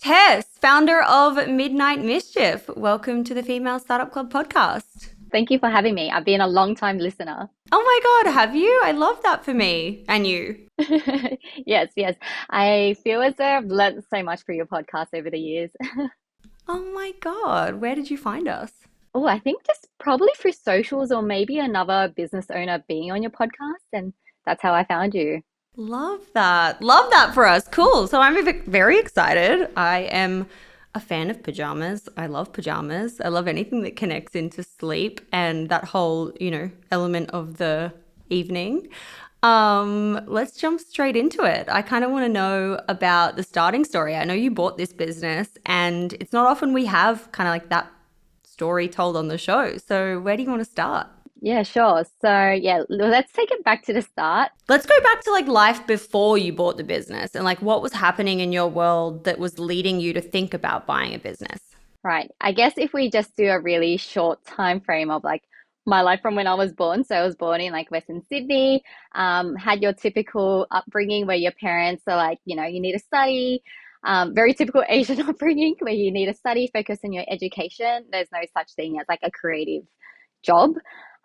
Tess, founder of Midnight Mischief. Welcome to the Female Startup Club podcast. Thank you for having me. I've been a long time listener. Oh my God, have you? I love that for me and you. Yes, yes. I feel as though I've learned so much through your podcast over the years. Oh my God, where did you find us? Oh, I think just probably through socials or maybe another business owner being on your podcast, and that's how I found you. Love that. Love that for us. Cool. So I'm very excited. I am a fan of pajamas. I love pajamas. I love anything that connects into sleep and that whole, element of the evening. Let's jump straight into it. I kind of want to know about the starting story. I know you bought this business and it's not often we have kind of like that story told on the show. So where do you want to start? Yeah, sure. So, yeah, let's take it back to the start. Let's go back to like life before you bought the business and like what was happening in your world that was leading you to think about buying a business. Right. I guess if we just do a really short time frame of like my life from when I was born. So I was born in like Western Sydney, had your typical upbringing where your parents are like, you need to study. Very typical Asian upbringing where you need to study, focus on your education. There's no such thing as like a creative job.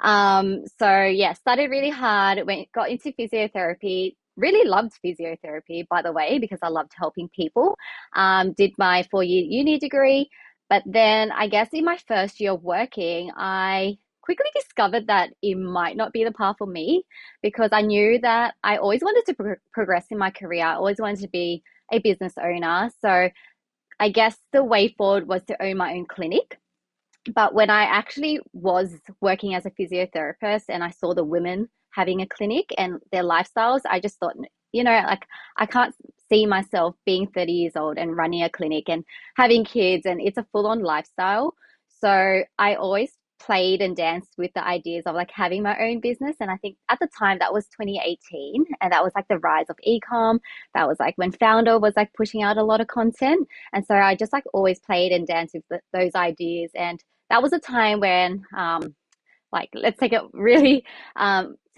So yeah, studied really hard, got into physiotherapy. Really loved physiotherapy, by the way, because I loved helping people. Did my 4 year uni degree. But then I guess in my first year of working, I quickly discovered that it might not be the path for me because I knew that I always wanted to progress in my career. I always wanted to be a business owner. So I guess the way forward was to own my own clinic. But when I actually was working as a physiotherapist and I saw the women having a clinic and their lifestyles, I just thought, like I can't see myself being 30 years old and running a clinic and having kids, and it's a full on lifestyle. So I always played and danced with the ideas of like having my own business. And I think at the time that was 2018, and that was like the rise of ecom. That was like when Founder was like pushing out a lot of content. And so I just like always played and danced with those ideas. And that was a time when like let's take it really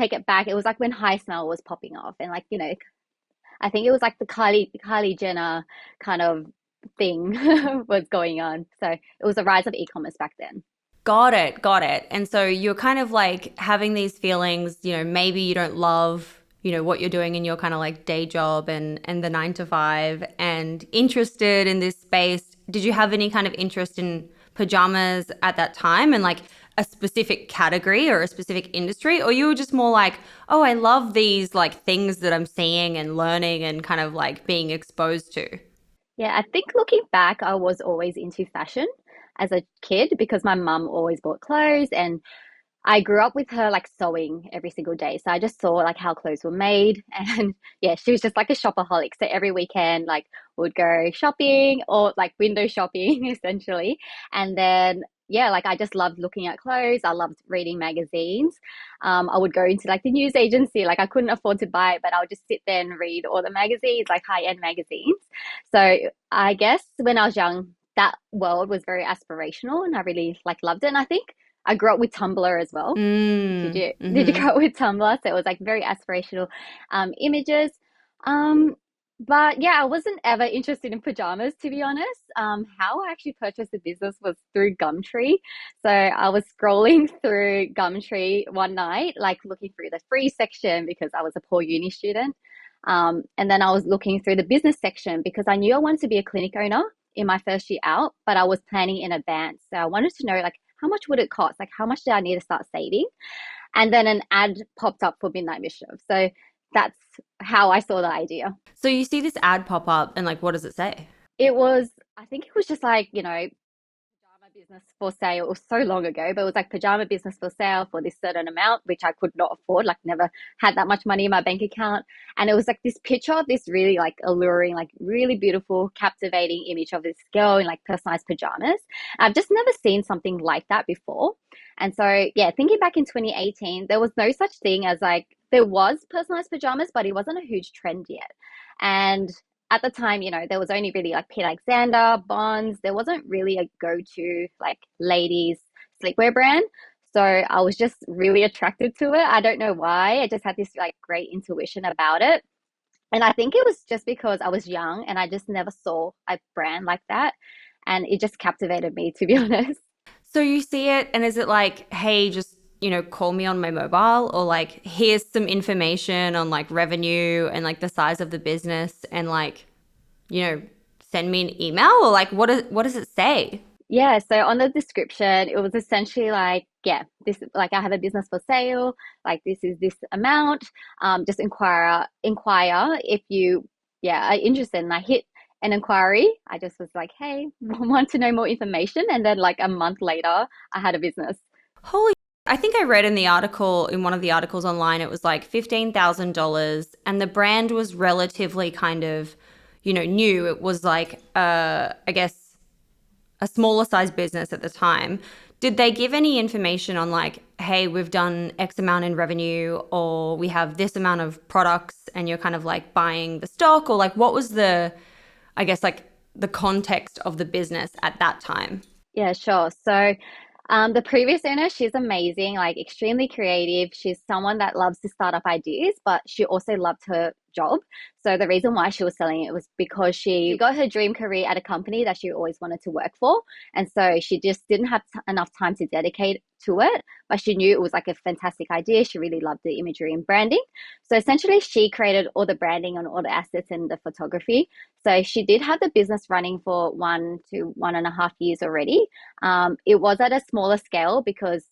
take it back. It was like when High Smell was popping off, and like I think it was like the Kylie Jenner kind of thing was going on. So it was the rise of e-commerce back then. Got it. Got it. And so you're kind of like having these feelings, maybe you don't love, what you're doing in your kind of like day job and the 9 to 5 and interested in this space. Did you have any kind of interest in pajamas at that time and like a specific category or a specific industry? Or you were just more like, oh, I love these like things that I'm seeing and learning and kind of like being exposed to? Yeah, I think looking back, I was always into fashion as a kid because my mum always bought clothes, and I grew up with her like sewing every single day. So I just saw like how clothes were made. And yeah, she was just like a shopaholic. So every weekend, like would go shopping or like window shopping essentially. And then yeah, like I just loved looking at clothes. I loved reading magazines. I would go into like the news agency. Like I couldn't afford to buy it, but I would just sit there and read all the magazines, like high-end magazines. So I guess when I was young, that world was very aspirational and I really like loved it. And I think I grew up with Tumblr as well. Did you did you Mm-hmm. grow up with Tumblr? So it was like very aspirational images. Um, but yeah, I wasn't ever interested in pajamas, to be honest. How I actually purchased the business was through Gumtree. So I was scrolling through Gumtree one night, like looking through the free section because I was a poor uni student. And then I was looking through the business section because I knew I wanted to be a clinic owner in my first year out, but I was planning in advance. So I wanted to know like how much would it cost? Like how much did I need to start saving? And then an ad popped up for Midnight Mischief. So that's how I saw the idea. So you see this ad pop up and like, what does it say? It was, I think it was just like, pajama business for sale. It was so long ago, but it was like pajama business for sale for this certain amount, which I could not afford, like never had that much money in my bank account. And it was like this picture of this really like alluring, like really beautiful, captivating image of this girl in like personalized pajamas. I've just never seen something like that before. And so, yeah, thinking back in 2018, there was no such thing as like, there was personalized pajamas, but it wasn't a huge trend yet. And at the time, there was only really like Pete Alexander, Bonds. There wasn't really a go-to like ladies sleepwear brand. So I was just really attracted to it. I don't know why. I just had this like great intuition about it. And I think it was just because I was young and I just never saw a brand like that. And it just captivated me, to be honest. So you see it, and is it like, hey, just, call me on my mobile, or like, here's some information on like revenue and like the size of the business, and like, you know, send me an email, or like, what does it say? Yeah, so on the description, it was essentially like, yeah, this like I have a business for sale, like this is this amount. Just inquire if you, yeah, are interested. And I hit an inquiry. I just was like, hey, want to know more information. And then like a month later, I had a business. Holy, I think I read in the article, in one of the articles online, it was like $15,000, and the brand was relatively kind of, new. It was like, I guess, a smaller size business at the time. Did they give any information on like, hey, we've done X amount in revenue, or we have this amount of products, and you're kind of like buying the stock, or like what was the, I guess, like the context of the business at that time? Yeah, sure. So, the previous owner, she's amazing, like extremely creative. She's someone that loves to start up ideas, but she also loved her job. So the reason why she was selling it was because she got her dream career at a company that she always wanted to work for. And so she just didn't have enough time to dedicate to it, but she knew it was like a fantastic idea. She really loved the imagery and branding. So essentially, she created all the branding and all the assets and the photography. So she did have the business running for 1 to 1.5 years already. It was at a smaller scale because,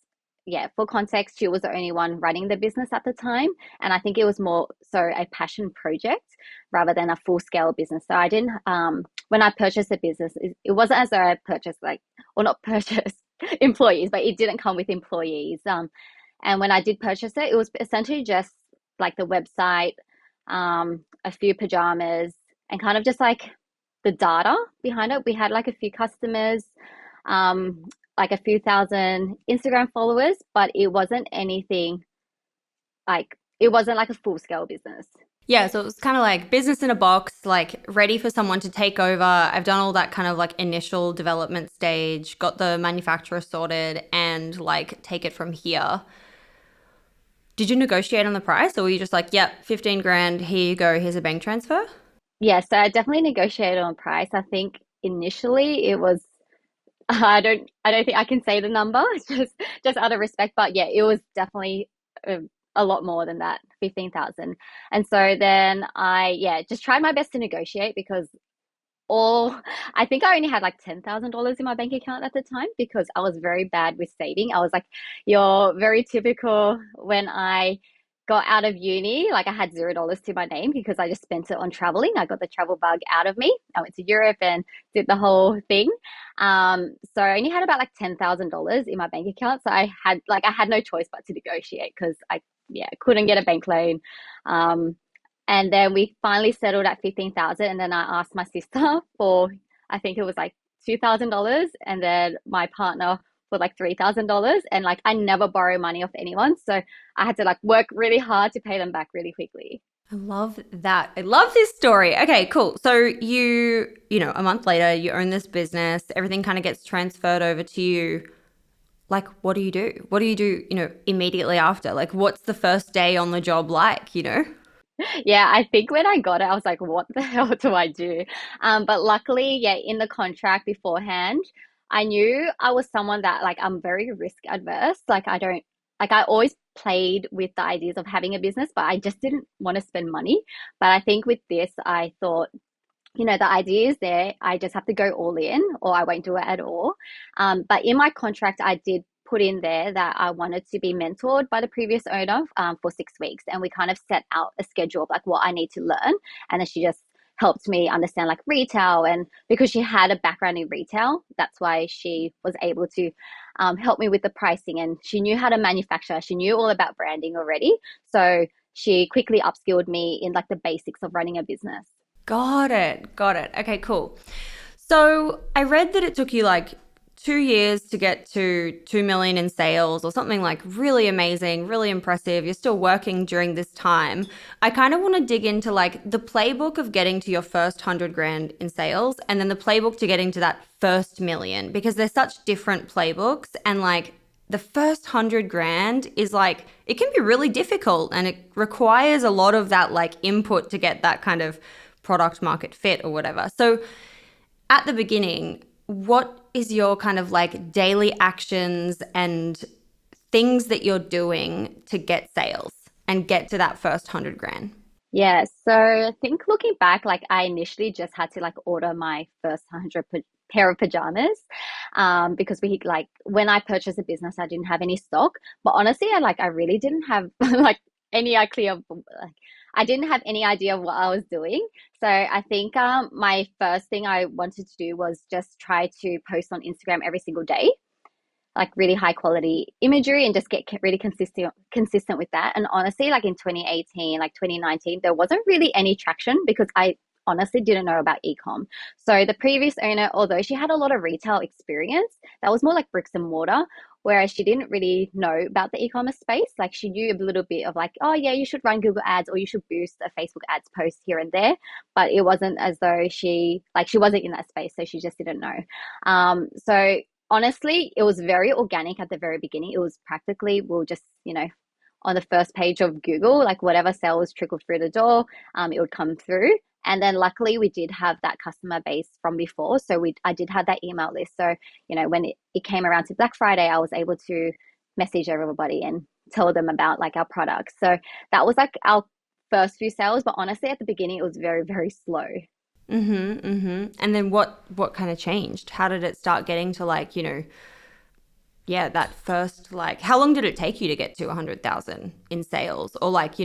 yeah, for context, she was the only one running the business at the time. And I think it was more so a passion project rather than a full scale business. So I didn't, when I purchased the business, it wasn't as though I purchased like, or not purchased employees, but it didn't come with employees. And when I did purchase it, it was essentially just like the website, a few pajamas, and kind of just like the data behind it. We had like a few customers, um, like a few thousand Instagram followers, but it wasn't anything like it wasn't like a full scale business. Yeah, so it was kind of like business in a box, like ready for someone to take over. I've done all that kind of like initial development stage, got the manufacturer sorted, and like take it from here. Did you negotiate on the price, or were you just like, yep, 15 grand, here you go, here's a bank transfer? Yeah, so I definitely negotiated on price. I think initially it was I don't think I can say the number just out of respect, but yeah, it was definitely a, a lot more than that, 15,000. And so then I yeah, just tried my best to negotiate because all I think I only had like $10,000 in my bank account at the time because I was very bad with saving. I was like you're very typical when I got out of uni, like I had $0 to my name because I just spent it on traveling. I got the travel bug out of me. I went to Europe and did the whole thing. So I only had about like $10,000 in my bank account. So I had no choice but to negotiate because I yeah couldn't get a bank loan. Um, and then we finally settled at 15,000. And then I asked my sister for, I think it was like $2,000. And then my partner for like $3,000. And like, I never borrow money off anyone. So I had to like work really hard to pay them back really quickly. I love that. I love this story. Okay, cool. So a month later, you own this business, everything kind of gets transferred over to you. Like, what do you do? What do you do, immediately after? Like, what's the first day on the job like? Yeah, I think when I got it, I was like, what the hell do I do? But luckily, yeah, in the contract beforehand, I knew I was someone that like I'm very risk adverse. Like I don't like I always played with the ideas of having a business, but I just didn't want to spend money. But I think with this, I thought, the idea is there. I just have to go all in or I won't do it at all. But in my contract, I did put in there that I wanted to be mentored by the previous owner for 6 weeks. And we kind of set out a schedule of like what I need to learn. And then she just helped me understand like retail. And because she had a background in retail, that's why she was able to help me with the pricing. And she knew how to manufacture, she knew all about branding already. So she quickly upskilled me in like the basics of running a business. Got it. Got it. Okay, cool. So I read that it took you like 2 years to get to 2 million in sales or something like really amazing, really impressive. You're still working during this time. I kind of want to dig into like the playbook of getting to your first 100 grand in sales and then the playbook to getting to that first million because they're such different playbooks and like the first 100 grand is like, it can be really difficult and it requires a lot of that like input to get that kind of product market fit or whatever. So at the beginning, what is your kind of like daily actions and things that you're doing to get sales and get to that first 100 grand? Yeah, so I think looking back, like I initially just had to like order my first 100 pair of pajamas, because we like when I purchased a business, I didn't have any stock. But honestly, I really didn't have like any idea of like I didn't have any idea of what I was doing. So I think my first thing I wanted to do was just try to post on Instagram every single day, like really high quality imagery, and just get really consistent with that. And honestly, like in 2018, like 2019, there wasn't really any traction because I honestly didn't know about ecom. So the previous owner, although she had a lot of retail experience, that was more like bricks and mortar, whereas she didn't really know about the e-commerce space. Like she knew a little bit of like, oh yeah, you should run Google ads or you should boost a Facebook ads post here and there, but it wasn't as though she wasn't in that space, so she just didn't know. So honestly, it was very organic at the very beginning. It was practically, we'll just, on the first page of Google, like whatever sales trickled through the door, it would come through. And then luckily we did have that customer base from before. So I did have that email list. So, when it came around to Black Friday, I was able to message everybody and tell them about like our products. So that was like our first few sales. But honestly, at the beginning, it was very, very slow. And then what kind of changed? How did it start getting to like, yeah, that first like, how long did it take you to get to 100,000 in sales, or like,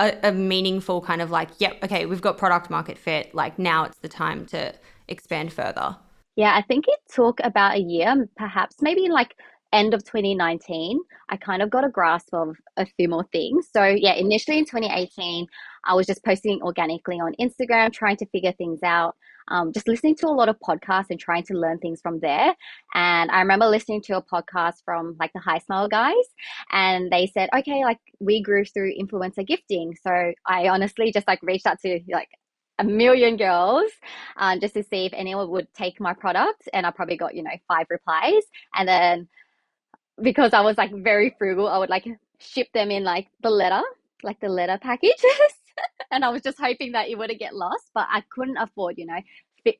a meaningful kind of like, yep, okay, we've got product market fit. Like now it's the time to expand further. Yeah, I think it took about a year, perhaps maybe like end of 2019. I kind of got a grasp of a few more things. So yeah, initially in 2018, I was just posting organically on Instagram, trying to figure things out, just listening to a lot of podcasts and trying to learn things from there. And I remember listening to a podcast from like the High Smile guys, and they said, okay, like we grew through influencer gifting. So I honestly just like reached out to like a million girls, just to see if anyone would take my product. And I probably got, 5 replies. And then because I was like very frugal, I would like ship them in like the letter packages. And I was just hoping that it wouldn't get lost, but I couldn't afford,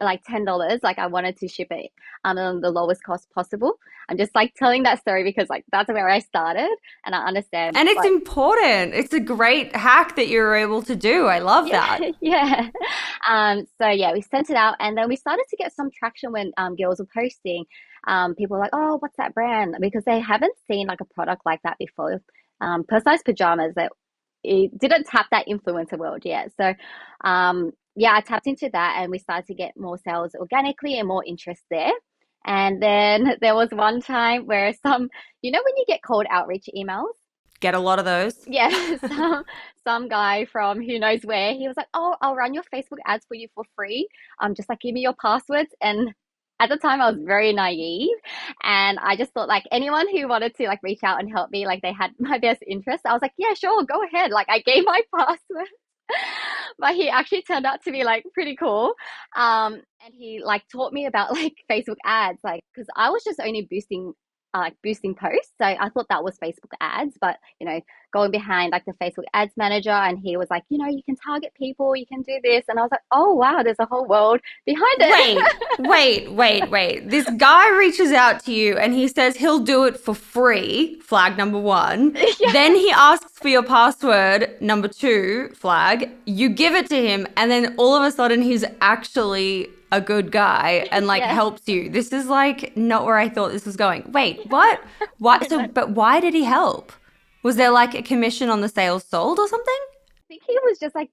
like $10. Like I wanted to ship it on the lowest cost possible. I'm just like telling that story because like that's where I started, and I understand. And it's Like, important. It's a great hack that you're able to do. I love yeah, that. yeah. So yeah, we sent it out, and then we started to get some traction when girls were posting. People were like, "Oh, what's that brand?" Because they haven't seen like a product like that before. Personalized pajamas, that it didn't tap that influencer world yet. So, yeah, I tapped into that, and we started to get more sales organically and more interest there. And then there was one time where when you get cold outreach emails. Get a lot of those. Yeah, some guy from who knows where, he was like, "Oh, I'll run your Facebook ads for you for free. Just like give me your passwords." And at the time, I was very naive, and I just thought like anyone who wanted to like reach out and help me, like they had my best interest. I was like, "Yeah, sure, go ahead." Like I gave my password, but he actually turned out to be like pretty cool. And he like taught me about like Facebook ads, like because I was just only boosting posts. So I thought that was Facebook ads, but going behind like the Facebook ads manager, and he was like, you can target people, you can do this. And I was like, oh wow, there's a whole world behind Wait, it. wait. This guy reaches out to you and he says he'll do it for free, flag number one. Yeah, Then he asks for your password, number two, flag. You give it to him, and then all of a sudden he's actually a good guy and like yeah. helps you. This is like not where I thought this was going. Wait, what? Why? I So, know. but why did he help? Was there like a commission on the sales sold or something? Think he was just like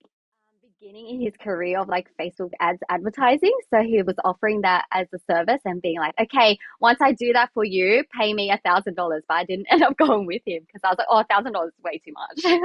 beginning in his career of like Facebook ads advertising. So he was offering that as a service and being like, okay, once I do that for you, pay me $1,000. But I didn't end up going with him because I was like, oh, $1,000 is way too much.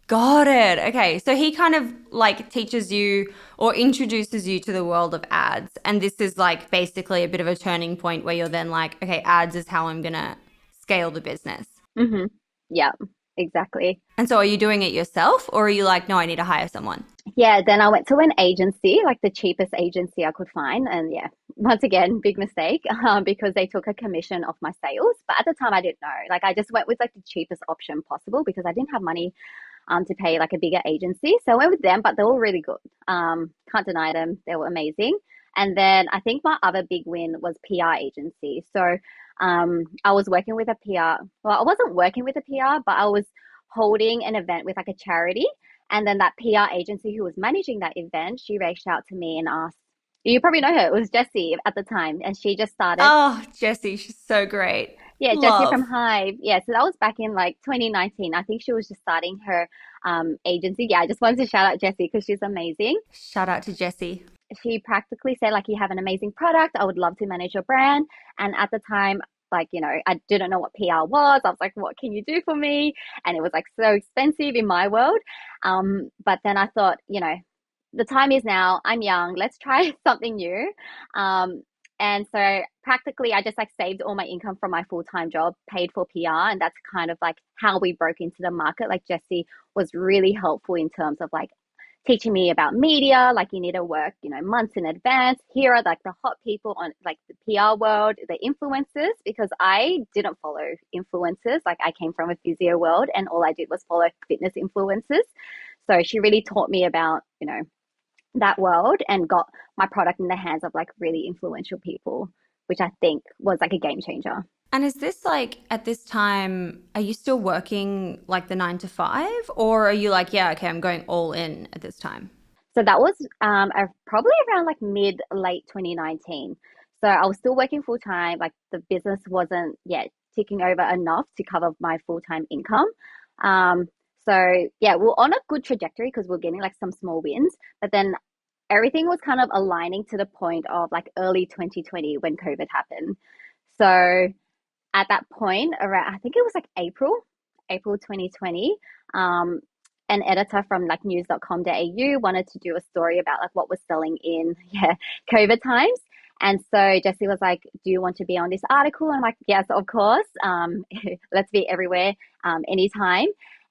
Got it. Okay. So he kind of like teaches you or introduces you to the world of ads. And this is like basically a bit of a turning point where you're then like, okay, ads is how I'm going to scale the business. Hmm. Yeah, exactly. And so are you doing it yourself, or are you like, no, I need to hire someone? Yeah, then I went to an agency, like the cheapest agency I could find. And yeah, once again, big mistake, because they took a commission off my sales. But at the time, I didn't know. Like, I just went with like the cheapest option possible because I didn't have money to pay like a bigger agency. So I went with them, but they were really good. Can't deny them. They were amazing. And then I think my other big win was PR agency. So I was working with a PR. Well, I wasn't working with a PR, but I was holding an event with like a charity. And then that PR agency who was managing that event, she reached out to me and asked, you probably know her, it was Jessie at the time. And she just started, Oh, Jessie, she's so great. yeah, Jessie from Love. Hive. Yeah, so that was back in like 2019. I think she was just starting her agency. Yeah, I just wanted to shout out Jessie because she's amazing. Shout out to Jessie. She practically said, like, you have an amazing product. I would love to manage your brand. And at the time, like, I didn't know what PR was. I was like, what can you do for me? And it was like so expensive in my world. But then I thought, the time is now. I'm young. Let's try something new. And so practically I just like saved all my income from my full-time job, paid for PR, and that's kind of like how we broke into the market. Like Jessie was really helpful in terms of like teaching me about media, like you need to work, months in advance. Here are like the hot people on like the PR world, the influencers, because I didn't follow influencers. Like I came from a physio world and all I did was follow fitness influencers. So she really taught me about, that world and got my product in the hands of like really influential people, which I think was like a game changer. And is this like at this time, are you still working like the 9 to 5? Or are you like, yeah, okay, I'm going all in at this time? So that was probably around like mid late 2019. So I was still working full time. Like the business wasn't yet ticking over enough to cover my full time income. Um, so yeah, we're on a good trajectory because we're getting like some small wins. But then everything was kind of aligning to the point of like early 2020 when COVID happened. So at that point, around I think it was like April 2020, um, an editor from like news.com.au wanted to do a story about like what was selling in COVID times. And so Jessie was like, "Do you want to be on this article?" And I'm like, "Yes, of course. Let's be everywhere, anytime."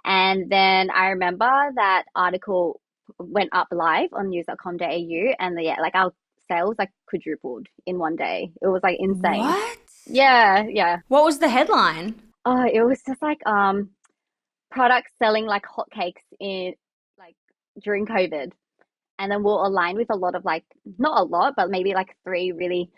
And then I remember that article went up live on news.com.au, and yeah, like our sales like quadrupled in one day. It was like insane. What? Yeah, yeah. What was the headline? Oh, it was just like products selling like hotcakes in like during COVID. And then we'll align with a lot of like not a lot, but maybe like three really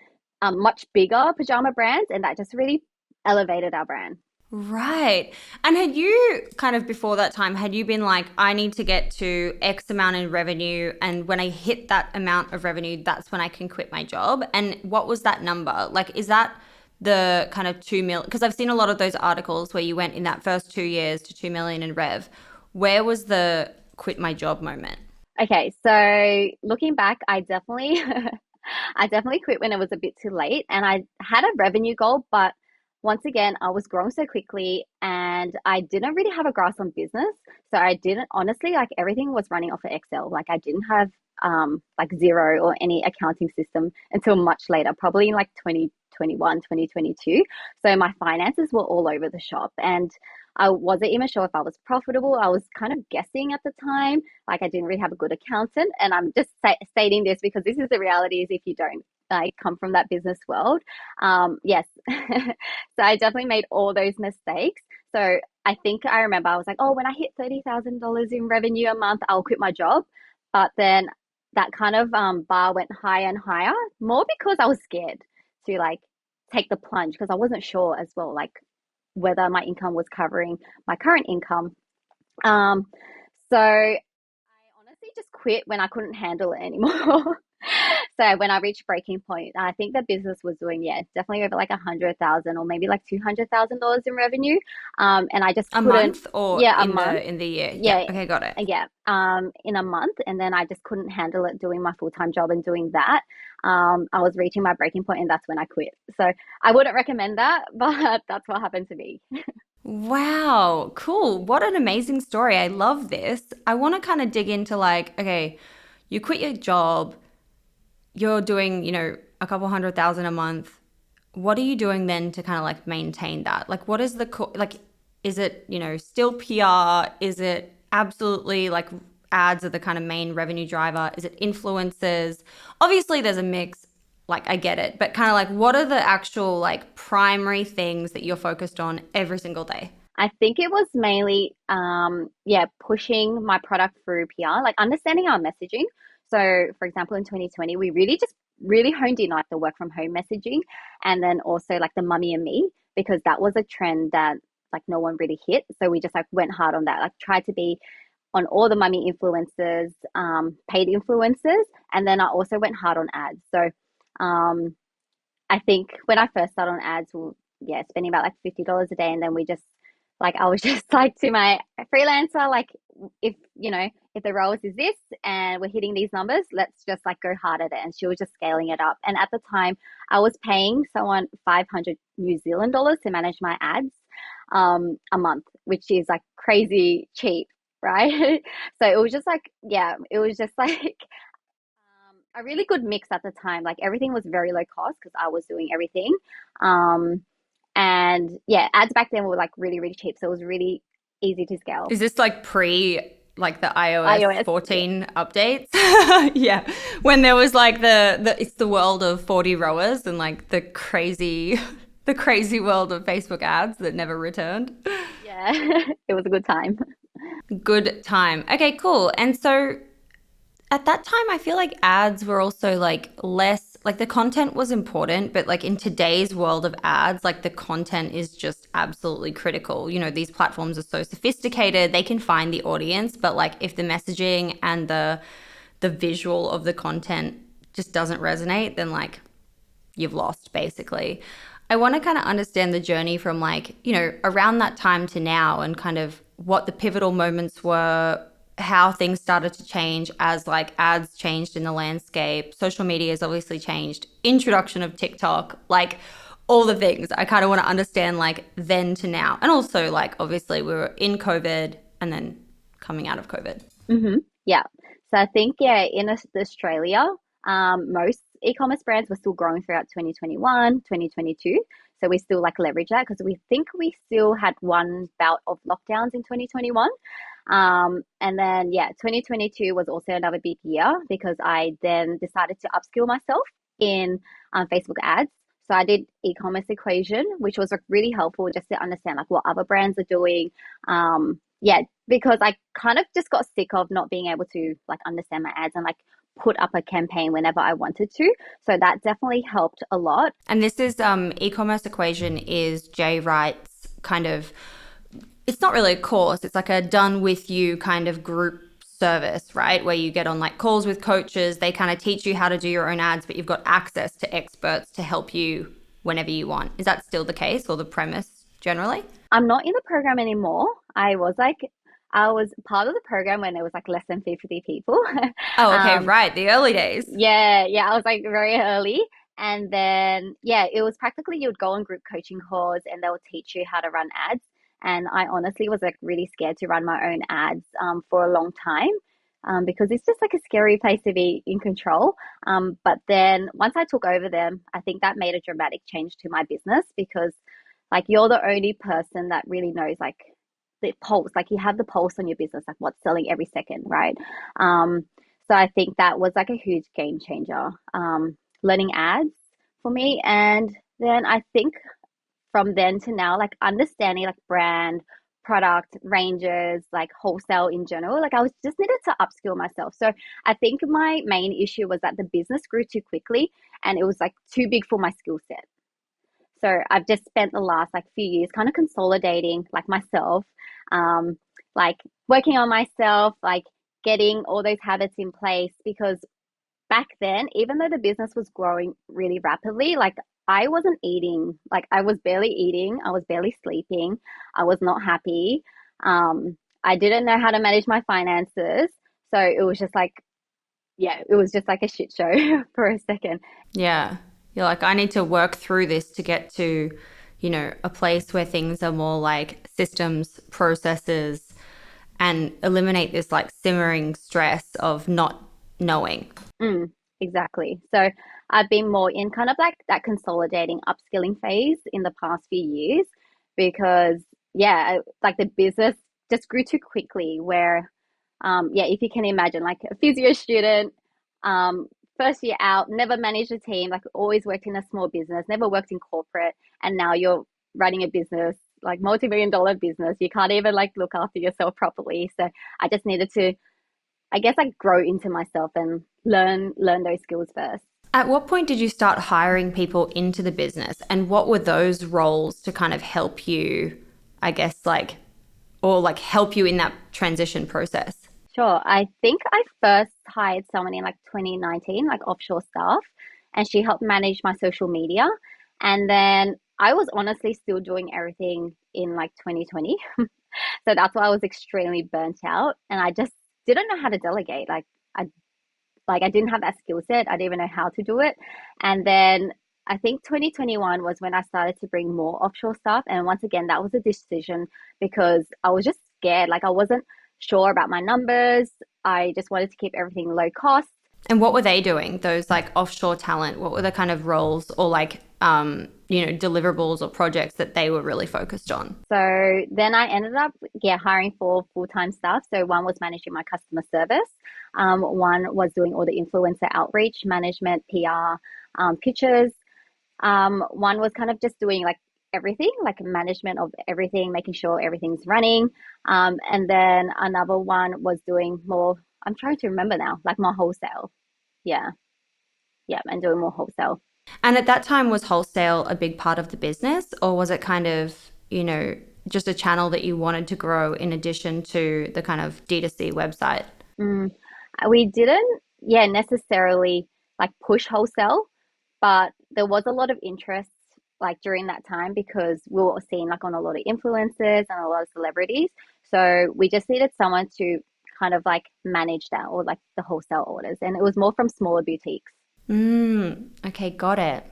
much bigger pajama brands, and that just really elevated our brand. Right. And had you kind of before that time, had you been like, I need to get to X amount in revenue, and when I hit that amount of revenue, that's when I can quit my job? And what was that number? Like, is that the kind of 2 million? Because I've seen a lot of those articles where you went in that first 2 years to 2 million in rev. Where was the quit my job moment? Okay, so looking back, I definitely I definitely quit when it was a bit too late, and I had a revenue goal, but once again, I was growing so quickly and I didn't really have a grasp on business. So I didn't honestly like everything was running off of Excel. Like I didn't have like Zero or any accounting system until much later, probably in like 2021, 2022. So my finances were all over the shop and I wasn't even sure if I was profitable. I was kind of guessing at the time. Like I didn't really have a good accountant. And I'm just stating this because this is the reality is if you don't like come from that business world. Yes. So I definitely made all those mistakes. So I think I remember I was like, oh, when I hit $30,000 in revenue a month, I'll quit my job. But then that kind of bar went higher and higher, more because I was scared to like take the plunge because I wasn't sure as well, like whether my income was covering my current income. Um, so I honestly just quit when I couldn't handle it anymore. So when I reached breaking point, I think the business was doing, yeah, definitely over like 100,000 or maybe like $200,000 in revenue. And I just A couldn't, month or yeah, a in month. the year? Yeah. Yeah, Okay, got it. yeah, in a month. And then I just couldn't handle it doing my full-time job and doing that. I was reaching my breaking point and that's when I quit. So I wouldn't recommend that, but that's what happened to me. Wow, cool. What an amazing story. I love this. I want to kind of dig into like, okay, you quit your job, you're doing, a couple 100,000 a month. What are you doing then to kind of like maintain that? Like, what is the, like, is it, still PR? Is it absolutely like ads are the kind of main revenue driver? Is it influencers? Obviously, there's a mix. like I get it, but kind of like what are the actual like primary things that you're focused on every single day? I think it was mainly, yeah, pushing my product through PR, like understanding our messaging. So, for example, in 2020, we really just really honed in like the work from home messaging, and then also like the mummy and me, because that was a trend that like no one really hit. So we just like went hard on that, like tried to be on all the mummy influencers, paid influencers, and then I also went hard on ads. So, I think when I first started on ads, yeah, spending about like $50 a day, and then we just like I was just like to my freelancer, like if if the roles is this and we're hitting these numbers, let's just like go hard at it. And she was just scaling it up. And at the time, I was paying someone 500 New Zealand dollars to manage my ads a month, which is like crazy cheap, right? So it was just like, yeah, it was just like a really good mix at the time. Like everything was very low cost because I was doing everything. Um, and yeah, ads back then were like really, really cheap. So it was really easy to scale. Is this like pre like the iOS iOS, yeah. 14 updates? Yeah. When there was like the it's the world of 40 rowers and like the crazy the crazy world of Facebook ads that never returned. Yeah, it was a good time. Good time. Okay, cool. And so at that time, I feel like ads were also like less, like the content was important, but like in today's world of ads, like the content is just absolutely critical. You know, these platforms are so sophisticated, they can find the audience, but like if the messaging and the visual of the content just doesn't resonate, then like you've lost basically. I want to kind of understand the journey from like, you know, around that time to now and kind of what the pivotal moments were, how things started to change as like ads changed in the landscape. Social media has obviously changed, introduction of TikTok, like all the things. I kind of want to understand like then to now. And also like obviously we were in COVID and then coming out of COVID. Yeah. So I think, yeah, in Australia, most e-commerce brands were still growing throughout 2021, 2022. So we still like leverage that because we think we still had one bout of lockdowns in 2021. And then, yeah, 2022 was also another big year because I then decided to upskill myself in Facebook ads. So I did e-commerce equation, which was like really helpful just to understand like what other brands are doing. Yeah, because I kind of just got sick of not being able to like understand my ads and like put up a campaign whenever I wanted to. So that definitely helped a lot. And this is e-commerce equation is Jay Wright's kind of, it's not really a course, it's like a done with you kind of group service, right? Where you get on like calls with coaches, they kind of teach you how to do your own ads, but you've got access to experts to help you whenever you want. Is that still the case or the premise generally? I'm not in the program anymore. I was part of the program when it was like less than 50 people. Oh, okay, um, right. The early days. yeah, I was like very early. And then, yeah, it was practically you would go on group coaching calls and they'll teach you how to run ads. And I honestly was like really scared to run my own ads for a long time because it's just like a scary place to be in control. But then once I took over them, I think that made a dramatic change to my business because like you're the only person that really knows like the pulse, like you have the pulse on your business, like what's selling every second, right? Um, so I think that was like a huge game changer. Learning ads for me. And then I think from then to now, like understanding like brand, product ranges, like wholesale in general, like I was just needed to upskill myself. So I think my main issue was that the business grew too quickly and it was like too big for my skill set. So I've just spent the last like few years kind of consolidating like myself, um, like working on myself, like getting all those habits in place because back then, even though the business was growing really rapidly, like I wasn't eating, like I was barely eating, I was barely sleeping, I was not happy. I didn't know how to manage my finances. So it was just like, yeah, it was just like a shit show for a second. Yeah. You're like, I need to work through this to get to, you know, a place where things are more like systems, processes, and eliminate this like simmering stress of not knowing. Mm, exactly. So I've been more in kind of like that consolidating, upskilling phase in the past few years because, yeah, like the business just grew too quickly. Where, yeah, if you can imagine, like a physio student, first year out, never managed a team, like always worked in a small business, never worked in corporate, and now you're running a business, like multi-million dollar business. You can't even like look after yourself properly. So I just needed to, I guess, like grow into myself and learn those skills first. At what point did you start hiring people into the business, and what were those roles to kind of help you, I guess, like, or like help you in that transition process? Sure. I think I first hired someone in like 2019, like offshore staff, and she helped manage my social media. And then I was honestly still doing everything in like 2020. So that's why I was extremely burnt out. And I just didn't know how to delegate. I I didn't have that skill set. I didn't even know how to do it. And then I think 2021 was when I started to bring more offshore staff. And once again, that was a decision because I was just scared. Like I wasn't sure about my numbers. I just wanted to keep everything low cost. And what were they doing? Those like offshore talent, what were the kind of roles or like, deliverables or projects that they were really focused on? So then I ended up, yeah, hiring 4 full-time staff. So one was managing my customer service. One was doing all the influencer outreach, management, PR, pitches. One was kind of just doing like everything, like management of everything, making sure everything's running. And then another one was doing more, I'm trying to remember now, like more wholesale. Yeah. Yeah. And doing more wholesale. And at that time, was wholesale a big part of the business, or was it kind of, just a channel that you wanted to grow in addition to the kind of D2C website? Mm, we didn't, yeah, necessarily like push wholesale, but there was a lot of interest like during that time because we were seeing like on a lot of influencers and a lot of celebrities. So we just needed someone to kind of like manage that or like the wholesale orders. And it was more from smaller boutiques. Okay, got it.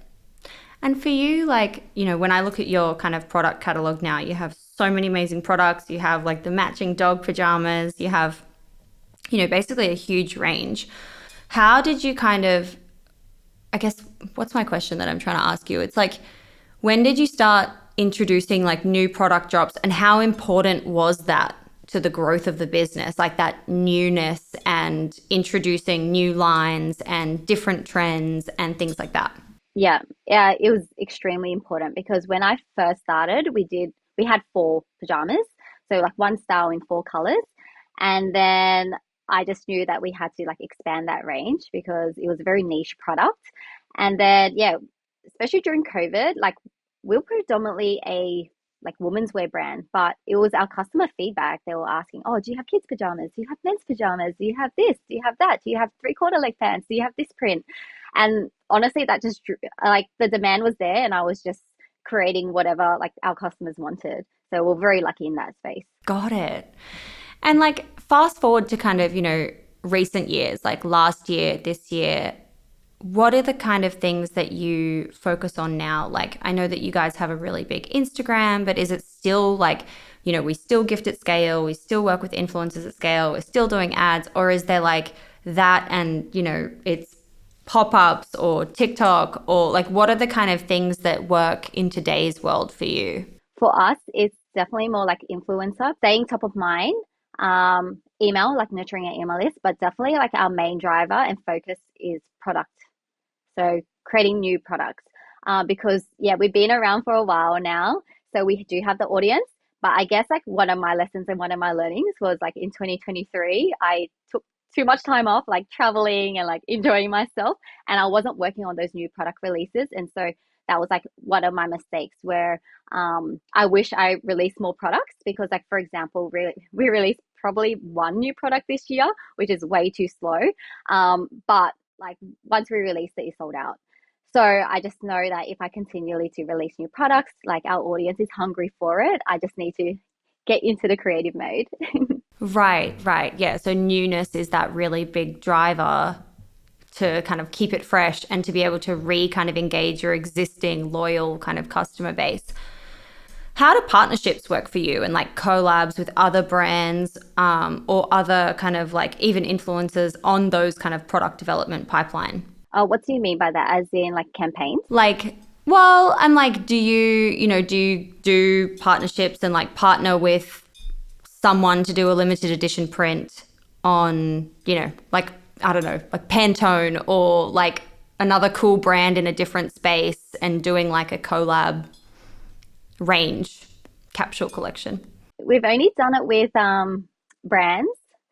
And for you, like, when I look at your kind of product catalog now, you have so many amazing products. You have like the matching dog pajamas, you have, basically a huge range. How did you kind of, I guess, what's my question that I'm trying to ask you? It's like, when did you start introducing like new product drops, and how important was that to the growth of the business? Like that newness and introducing new lines and different trends and things like that. Yeah, yeah, it was extremely important because when I first started, we had 4 pajamas, so like one style in 4 colors, and then I just knew that we had to like expand that range because it was a very niche product. And then yeah, especially during COVID, like we're predominantly a like women's wear brand, but it was our customer feedback. They were asking, "Oh, do you have kids pajamas? Do you have men's pajamas? Do you have this? Do you have that? Do you have 3/4 leg pants? Do you have this print?" And honestly, that just drew, like the demand was there, and I was just creating whatever like our customers wanted. So we're very lucky in that space. Got it. And like fast forward to kind of, recent years, like last year, this year, what are the kind of things that you focus on now? Like, I know that you guys have a really big Instagram, but is it still like, we still gift at scale, we still work with influencers at scale, we're still doing ads, or is there like that and, it's pop-ups or TikTok, or like what are the kind of things that work in today's world for you? For us, it's definitely more like influencer, staying top of mind, email, like nurturing an email list, but definitely like our main driver and focus is product. So creating new products, because yeah, we've been around for a while now, so we do have the audience. But I guess like one of my lessons and one of my learnings was like in 2023, I took too much time off, like traveling and like enjoying myself, and I wasn't working on those new product releases, and so that was like one of my mistakes where I wish I released more products because like for example, we released probably one new product this year, which is way too slow. But like once we release it, it's sold out. So I just know that if I continually to release new products, like our audience is hungry for it. I just need to get into the creative mode. Right, right. Yeah. So newness is that really big driver to kind of keep it fresh and to be able to kind of engage your existing loyal kind of customer base. How do partnerships work for you, and like collabs with other brands, or other kind of like even influencers on those kind of product development pipeline? What do you mean by that? As in like campaigns? Like, well, I'm like, do you do partnerships and like partner with someone to do a limited edition print on, like I don't know, like Pantone or like another cool brand in a different space and doing like a collab range capsule collection? We've only done it with brands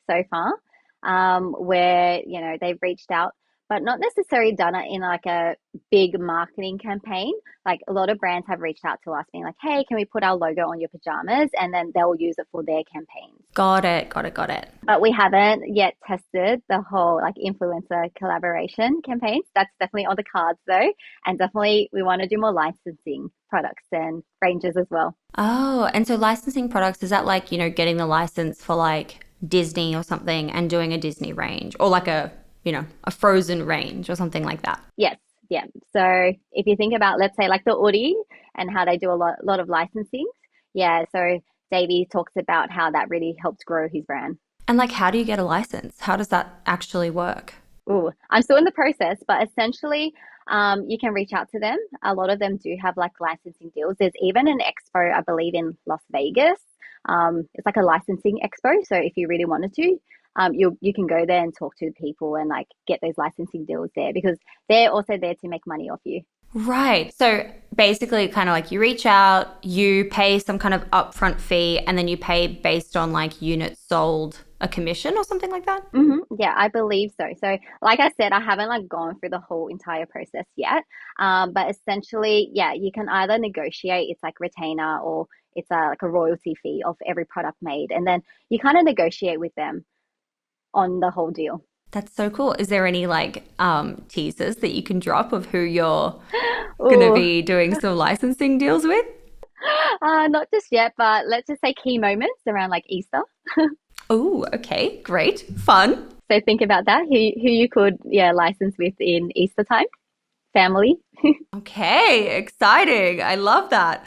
so far, where they've reached out, but not necessarily done it in like a big marketing campaign. Like a lot of brands have reached out to us, being like, "Hey, can we put our logo on your pajamas?" And then they'll use it for their campaigns. Got it, got it, got it. But we haven't yet tested the whole like influencer collaboration campaigns. That's definitely on the cards though, and definitely we want to do more licensing products and ranges as well. Oh, and so licensing products, is that like, getting the license for like Disney or something and doing a Disney range or like a Frozen range or something like that? Yes, yeah. So if you think about, let's say, like the Audi and how they do a lot of licensing, yeah. So Davey talks about how that really helped grow his brand. And like, how do you get a license? How does that actually work? Ooh, I'm still in the process, but essentially, you can reach out to them. A lot of them do have like licensing deals. There's even an expo, I believe, in Las Vegas. It's like a licensing expo. So if you really wanted to, you can go there and talk to the people and like get those licensing deals there because they're also there to make money off you. Right. So basically, kind of like you reach out, you pay some kind of upfront fee, and then you pay based on like units sold a commission or something like that. Yeah, I believe so. So, like I said, I haven't like gone through the whole entire process yet. But essentially, yeah, you can either negotiate it's like retainer or it's like a royalty fee of every product made, and then you kind of negotiate with them on the whole deal. That's so cool. Is there any like teasers that you can drop of who you're going to Oh, be doing some licensing deals with? not just yet, but let's just say key moments around like Easter. Oh, okay. Great. Fun. So think about that. Who you could license with in Easter time? Family. Okay, exciting. I love that.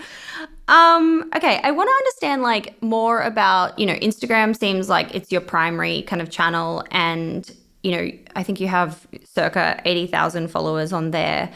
Okay, I want to understand like more about, Instagram seems like it's your primary kind of channel and, I think you have circa 80,000 followers on there.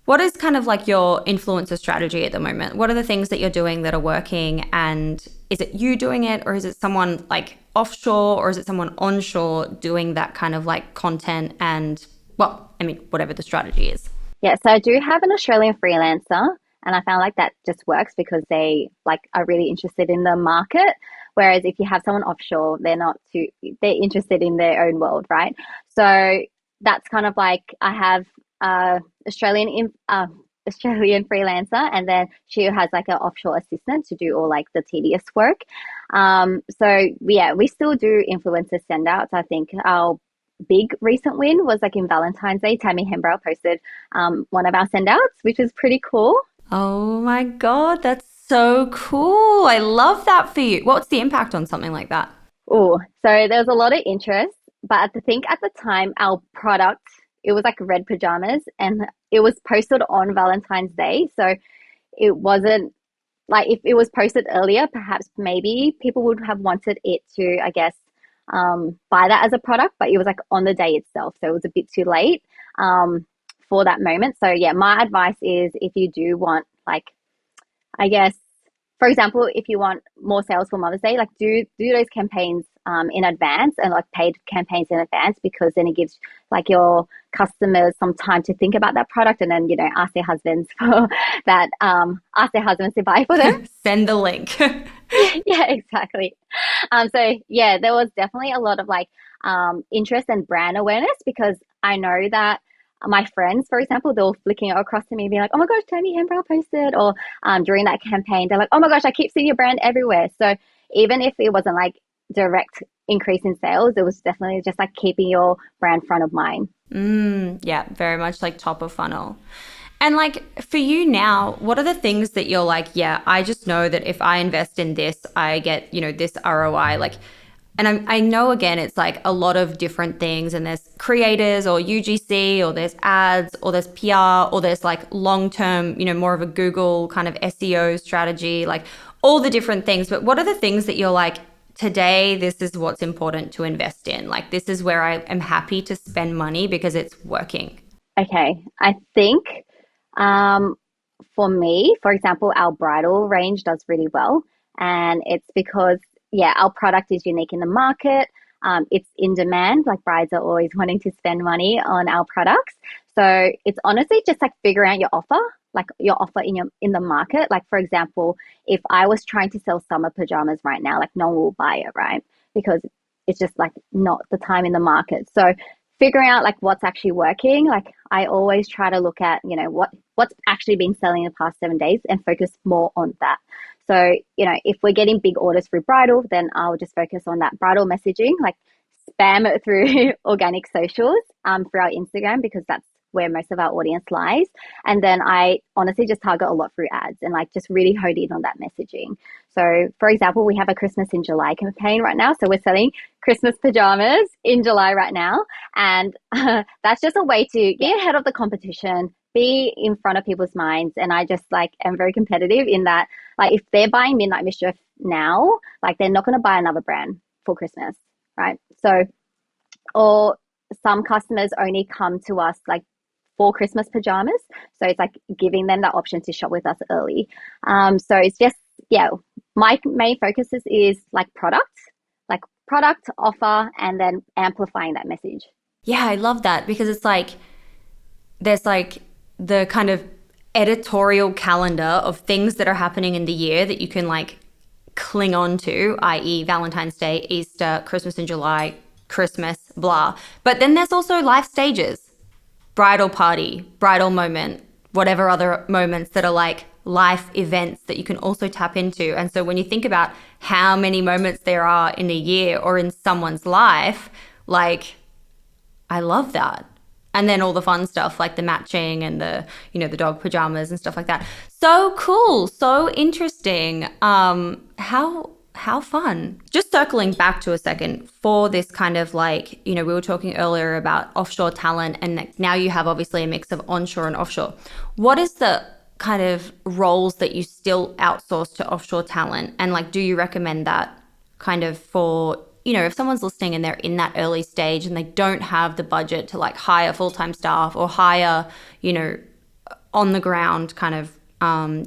What is kind of like your influencer strategy at the moment? What are the things that you're doing that are working? And is it you doing it or is it someone like offshore or is it someone onshore doing that kind of like content and, well, I mean, whatever the strategy is? Yeah, so I do have an Australian freelancer, and I found like that just works because they like are really interested in the market. Whereas if you have someone offshore, they're interested in their own world, right? So that's kind of like I have Australian freelancer, and then she has like an offshore assistant to do all like the tedious work. So yeah, we still do influencer send outs. I think our big recent win was like in Valentine's Day. Tammy Hembrow posted one of our send outs, which is pretty cool. Oh my God, that's so cool. I love that for you. What's the impact on something like that? Oh, so there was a lot of interest, but I think at the time our product it was like red pajamas, and it was posted on Valentine's Day, so it wasn't like if it was posted earlier, perhaps maybe people would have wanted it to, I guess, buy that as a product, but it was like on the day itself, so it was a bit too late for that moment. So yeah, my advice is if you do want like I guess, for example, if you want more sales for Mother's Day, like do those campaigns in advance and like paid campaigns in advance because then it gives like your customers some time to think about that product and then ask their husbands for that ask their husbands to buy for them. Send the link. Yeah, exactly. So yeah, there was definitely a lot of like interest and brand awareness because I know that my friends, for example, they were flicking it across to me, being like, "Oh my gosh, Tammy Hembrow posted," or during that campaign, they're like, "Oh my gosh, I keep seeing your brand everywhere." So even if it wasn't like direct increase in sales, it was definitely just like keeping your brand front of mind. Yeah, very much like top of funnel. And like for you now, what are the things that you're like, yeah, I just know that if I invest in this, I get, this ROI. Like, and I know again, it's like a lot of different things, and there's creators or UGC, or there's ads, or there's PR, or there's like long term, more of a Google kind of SEO strategy, like all the different things. But what are the things that you're like, today, this is what's important to invest in? Like, this is where I am happy to spend money because it's working. Okay, I think um, for me, for example, our bridal range does really well, and it's because yeah, our product is unique in the market. It's in demand. Like brides are always wanting to spend money on our products. So it's honestly just like figuring out your offer, like your offer in the market. Like for example, if I was trying to sell summer pajamas right now, like no one will buy it, right? Because it's just like not the time in the market. So figuring out like what's actually working, like I always try to look at, what's actually been selling in the past 7 days and focus more on that. So, if we're getting big orders through bridal, then I'll just focus on that bridal messaging, like spam it through organic socials, through our Instagram, because that's where most of our audience lies. And then I honestly just target a lot through ads and like just really hone in on that messaging. So for example, we have a Christmas in July campaign right now. So we're selling Christmas pajamas in July right now. And that's just a way to get ahead of the competition, be in front of people's minds. And I just like am very competitive in that, like if they're buying Midnight Mischief now, like they're not going to buy another brand for Christmas, right? So, or some customers only come to us like for Christmas pajamas. So it's like giving them that option to shop with us early. So it's just, yeah, my main focus is like product offer, and then amplifying that message. Yeah, I love that because it's like there's like the kind of editorial calendar of things that are happening in the year that you can like cling on to, i.e., Valentine's Day, Easter, Christmas in July, Christmas, blah. But then there's also life stages, bridal party, bridal moment, whatever other moments that are like life events that you can also tap into. And so when you think about how many moments there are in a year or in someone's life, like I love that. And then all the fun stuff like the matching and the dog pajamas and stuff like that. So cool, so interesting. How fun. Just circling back to a second for this kind of like, we were talking earlier about offshore talent, and now you have obviously a mix of onshore and offshore. What is the kind of roles that you still outsource to offshore talent? And like, do you recommend that kind of for, if someone's listening and they're in that early stage and they don't have the budget to like hire full-time staff or hire, on the ground kind of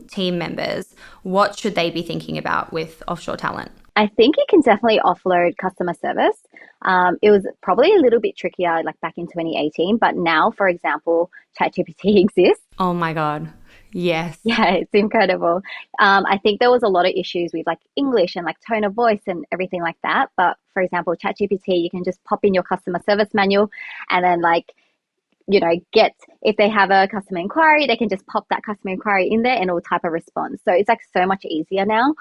team members, what should they be thinking about with offshore talent? I think you can definitely offload customer service. It was probably a little bit trickier like back in 2018, but now, for example, ChatGPT exists. Oh my God. Yes. Yeah, it's incredible. I think there was a lot of issues with like English and like tone of voice and everything like that. But for example, ChatGPT, you can just pop in your customer service manual and then like, get, if they have a customer inquiry, they can just pop that customer inquiry in there and it'll type a response. So it's like so much easier now.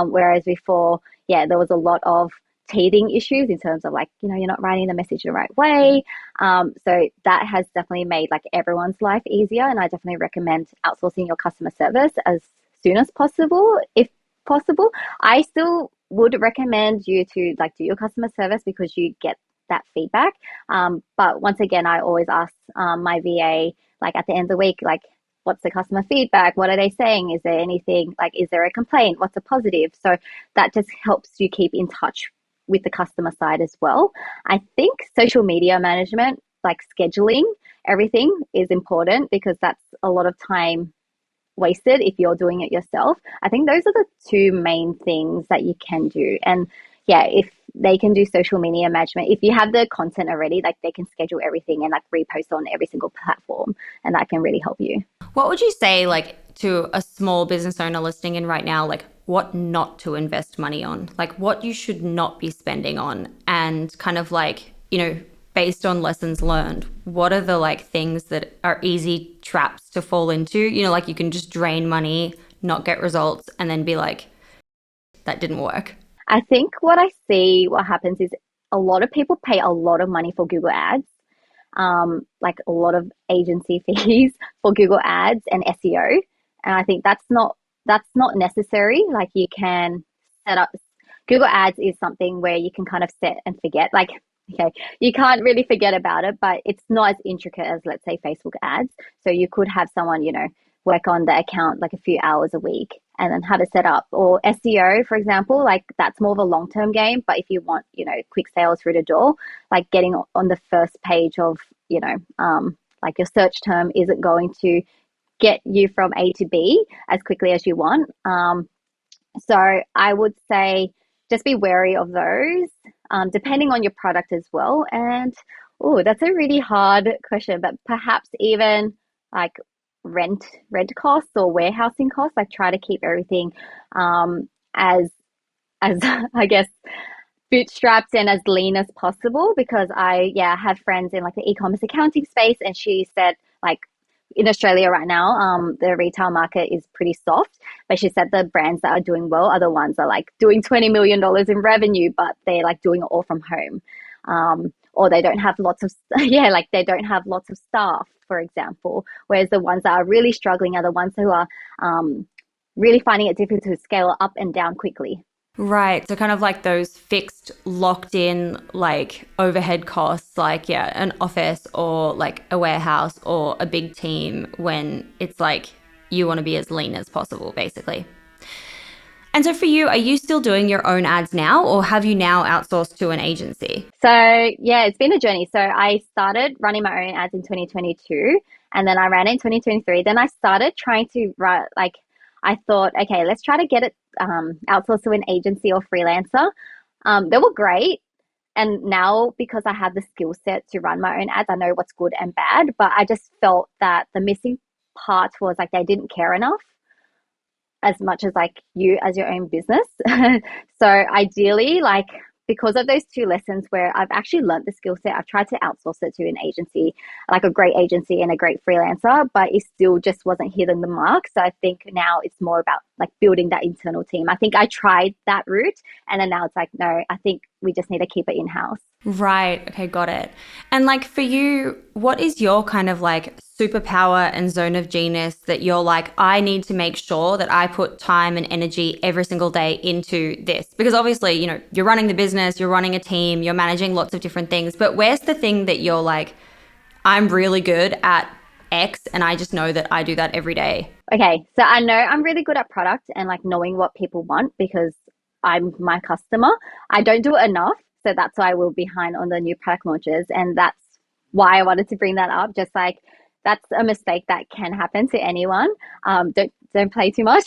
Whereas before, yeah, there was a lot of teething issues in terms of like, you're not writing the message the right way. So that has definitely made like everyone's life easier. And I definitely recommend outsourcing your customer service as soon as possible, if possible. I still would recommend you to like do your customer service because you get that feedback. But once again, I always ask my VA, like at the end of the week, like, what's the customer feedback? What are they saying? Is there anything, like, is there a complaint? What's a positive? So that just helps you keep in touch with the customer side as well. I think social media management, like scheduling everything is important because that's a lot of time wasted if you're doing it yourself. I think those are the two main things that you can do. And yeah, if they can do social media management, if you have the content already, like they can schedule everything and like repost on every single platform, and that can really help you. What would you say like to a small business owner listening in right now, like what not to invest money on, like what you should not be spending on, and kind of like, based on lessons learned, what are the like things that are easy traps to fall into? Like you can just drain money, not get results, and then be like, that didn't work. I think what happens is a lot of people pay a lot of money for Google Ads, like a lot of agency fees for Google Ads and SEO. And I think that's not necessary. Like you can set up Google Ads is something where you can kind of set and forget. Like, okay, you can't really forget about it, but it's not as intricate as let's say Facebook ads. So you could have someone, work on the account like a few hours a week and then have it set up. Or SEO, for example, like that's more of a long-term game. But if you want, quick sales through the door, like getting on the first page of, like your search term isn't going to get you from A to B as quickly as you want. So I would say just be wary of those. depending on your product as well. And oh, that's a really hard question, but perhaps even like rent costs or warehousing costs. Like try to keep everything as I guess bootstrapped and as lean as possible because I had friends in like the e-commerce accounting space and she said like in Australia right now, the retail market is pretty soft, but she said the brands that are doing well are the ones that are like doing $20 million in revenue, but they're like doing it all from home. Or they don't have lots of, like they don't have lots of staff, for example, whereas the ones that are really struggling are the ones who are really finding it difficult to scale up and down quickly. Right. So kind of like those fixed, locked in like overhead costs, like yeah, an office or like a warehouse or a big team when it's like you want to be as lean as possible, basically. And so for you, are you still doing your own ads now or have you now outsourced to an agency? So yeah, it's been a journey. So I started running my own ads in 2022 and then I ran it in 2023. Then I started trying to write, like, I thought, okay, let's try to get it outsourced to an agency or freelancer. They were great. And now because I have the skill set to run my own ads, I know what's good and bad. But I just felt that the missing part was like they didn't care enough as much as like you as your own business. So ideally, like because of those two lessons where I've actually learned the skill set, I've tried to outsource it to an agency, like a great agency and a great freelancer, but it still just wasn't hitting the mark. So I think now it's more about like building that internal team. I think I tried that route and then now it's like, no, I think we just need to keep it in-house. Right. Okay, got it. And like for you, what is your kind of like superpower and zone of genius that you're like, I need to make sure that I put time and energy every single day into this? Because obviously, you know, you're running the business, you're running a team, you're managing lots of different things, but where's the thing that you're like, I'm really good at X and I just know that I do that every day? Okay, so I know I'm really good at product and like knowing what people want because I'm my customer. I don't do it enough. So that's why we're behind on the new product launches. And that's why I wanted to bring that up. Just like that's a mistake that can happen to anyone. Don't play too much.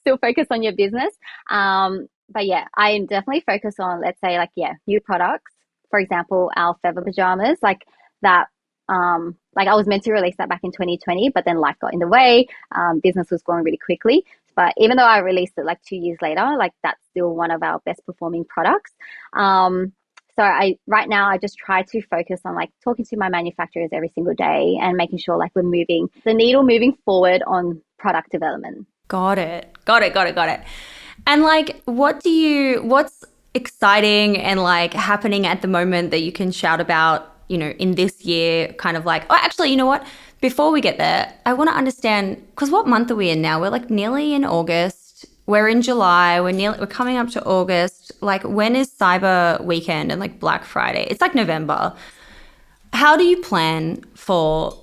Still focus on your business. But yeah, I am definitely focused on, let's say like, yeah, new products. For example, our feather pajamas, like that like I was meant to release that back in 2020, but then life got in the way. Business was growing really quickly. But even though I released it like 2 years later, like that's still one of our best performing products. So I right now I just try to focus on like talking to my manufacturers every single day and making sure like we're moving the needle moving forward on product development. Got it. Got it. Got it. Got it. And like, what's exciting and like happening at the moment that you can shout about, you know, in this year, kind of like, oh, actually, you know what? Before we get there, I want to understand, because what month are we in now? We're like nearly in August. We're in July. We're coming up to August. Like, when is Cyber Weekend and like Black Friday? It's like November. How do you plan for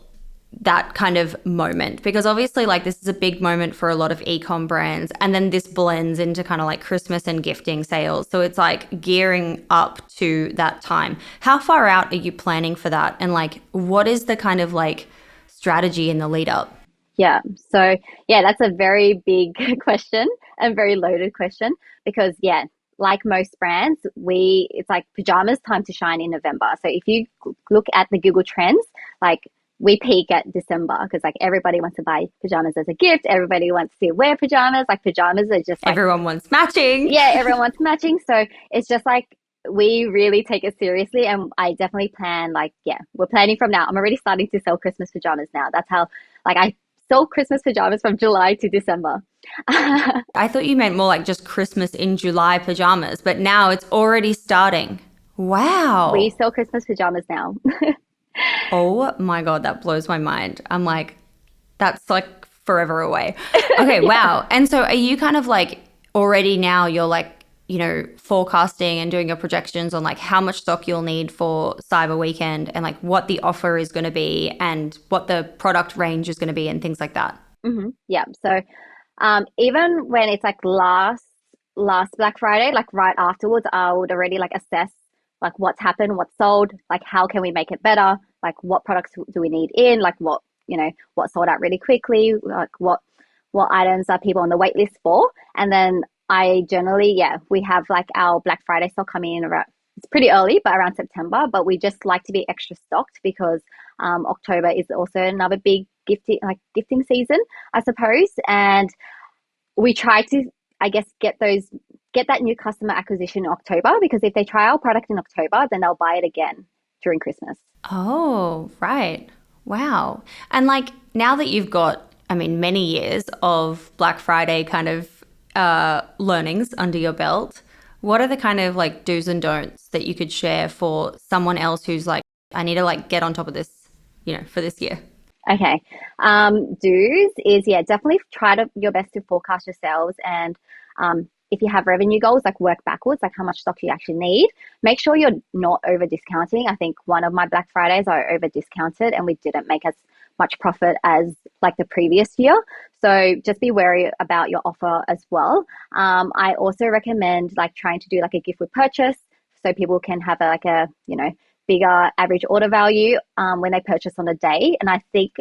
that kind of moment? Because obviously like this is a big moment for a lot of e-com brands and then this blends into kind of like Christmas and gifting sales. So it's like gearing up to that time. How far out are you planning for that? And like what is the kind of like strategy in the lead up? Yeah. So yeah, that's a very big question and very loaded question because yeah, like most brands, it's like pajamas time to shine in November. So if you look at the Google Trends, like we peak at December because like everybody wants to buy pajamas as a gift. Everybody wants to wear pajamas. Like pajamas are just like Everyone wants matching. yeah, everyone wants matching. So it's just like we really take it seriously and I definitely plan like yeah, we're planning from now. I'm already starting to sell Christmas pajamas now. That's how like I sell Christmas pajamas from July to December. I thought you meant more like just Christmas in July pajamas, but now it's already starting. We Wow. sell Christmas pajamas now. Oh my God, that blows my mind. I'm like, that's like forever away. Okay, Yeah. wow. And so are you kind of like already now you're like, you know, forecasting and doing your projections on like how much stock you'll need for Cyber Weekend and like what the offer is going to be and what the product range is going to be and things like that? Yeah. So even when it's like last Black Friday, like right afterwards, I would already like assess like what's happened, what's sold, like how can we make it better, like what products do we need in, like what what sold out really quickly, like what items are people on the wait list for, and then I generally we have like our Black Friday stock coming in it's pretty early, but around September. But we just like to be extra stocked because October is also another big gifting season, I suppose. And we try to, I guess, get that new customer acquisition in October, because if they try our product in October, then they'll buy it again during Christmas. Oh, right. Wow. And like now that you've got, I mean, many years of Black Friday kind of learnings under your belt, what are the kind of like do's and don'ts that you could share for someone else who's like, I need to like get on top of this, for this year? Okay. Do's is, yeah, definitely try to your best to forecast your sales, and if you have revenue goals, like work backwards, like how much stock you actually need. Make sure you're not over discounting. I think one of my Black Fridays I over discounted and we didn't make as much profit as like the previous year. So just be wary about your offer as well. I also recommend like trying to do like a gift with purchase, so people can have a bigger average order value when they purchase on a day. And I think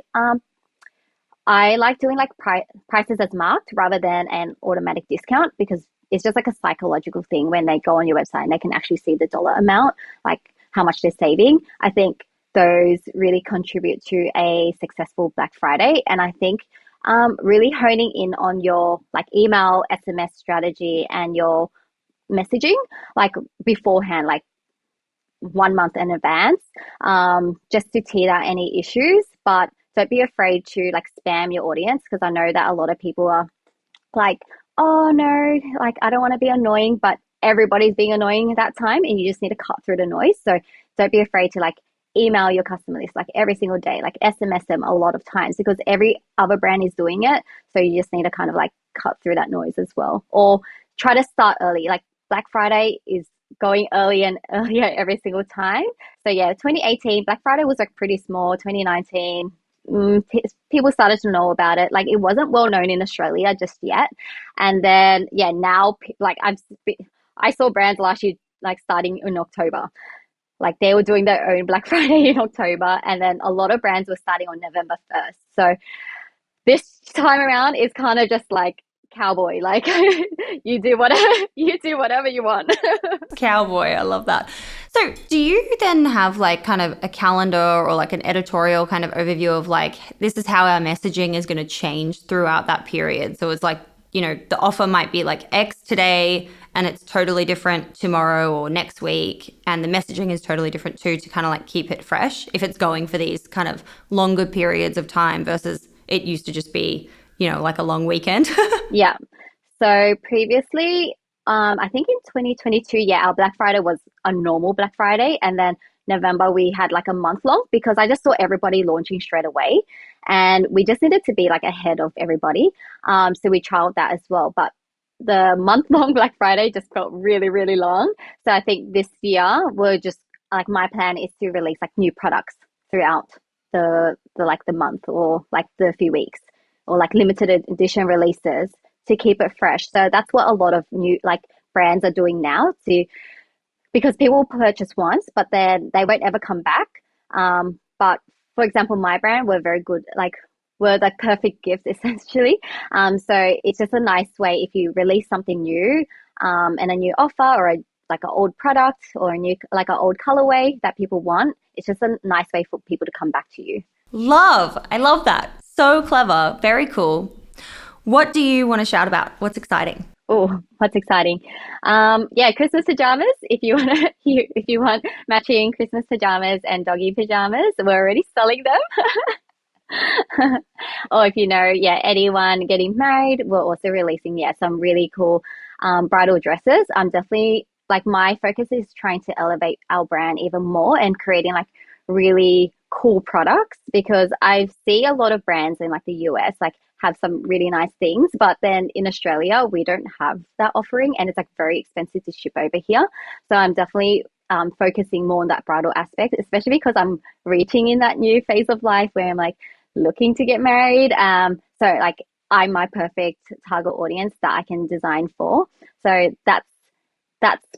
I like doing like prices as marked rather than an automatic discount, because it's just like a psychological thing. When they go on your website and they can actually see the dollar amount, like how much they're saving. I think those really contribute to a successful Black Friday. And I think really honing in on your like email, SMS strategy and your messaging like beforehand, like 1 month in advance, just to tease out any issues. But don't be afraid to like spam your audience, because I know that a lot of people are like, oh no, like I don't want to be annoying, but everybody's being annoying at that time and you just need to cut through the noise. So don't be afraid to like email your customer list like every single day, like SMS them a lot of times, because every other brand is doing it. So you just need to kind of like cut through that noise as well. Or try to start early. Like Black Friday is going early and earlier every single time. So yeah, 2018 Black Friday was like pretty small. 2019, people started to know about it. Like it wasn't well known in Australia just yet. And then yeah, now like I saw brands last year like starting in October. Like they were doing their own Black Friday in October, and then a lot of brands were starting on November 1st. So this time around is kind of just like cowboy, like you do whatever you want. Cowboy, I love that. So, do you then have like kind of a calendar or like an editorial kind of overview of like, this is how our messaging is going to change throughout that period? So, it's like, the offer might be like X today and it's totally different tomorrow or next week. And the messaging is totally different too, to kind of like keep it fresh if it's going for these kind of longer periods of time versus it used to just be, like a long weekend. Yeah. So previously, I think in 2022, yeah, our Black Friday was a normal Black Friday. And then November, we had like a month long, because I just saw everybody launching straight away. And we just needed to be like ahead of everybody. So we trialed that as well. But the month long Black Friday just felt really, really long. So I think this year we're just like, my plan is to release like new products throughout the month, or like the few weeks, or like limited edition releases to keep it fresh. So that's what a lot of new like brands are doing now, to because people purchase once, but then they won't ever come back. But for example, my brand, we're very good, like we're the perfect gift essentially. So it's just a nice way if you release something new, and a new offer, or like an old product, or a new like an old colorway that people want. It's just a nice way for people to come back to you. Love. I love that. So clever. Very cool. What do you want to shout about? What's exciting? Oh, what's exciting? Yeah, Christmas pajamas. If you want to, if you want matching Christmas pajamas and doggy pajamas, we're already selling them. Or if yeah, anyone getting married, we're also releasing some really cool bridal dresses. I'm definitely like, my focus is trying to elevate our brand even more and creating like really cool products, because I see a lot of brands in like the US like have some really nice things, but then in Australia we don't have that offering, and it's like very expensive to ship over here. So I'm definitely focusing more on that bridal aspect, especially because I'm reaching in that new phase of life where I'm like looking to get married. So like I'm my perfect target audience that I can design for. So that's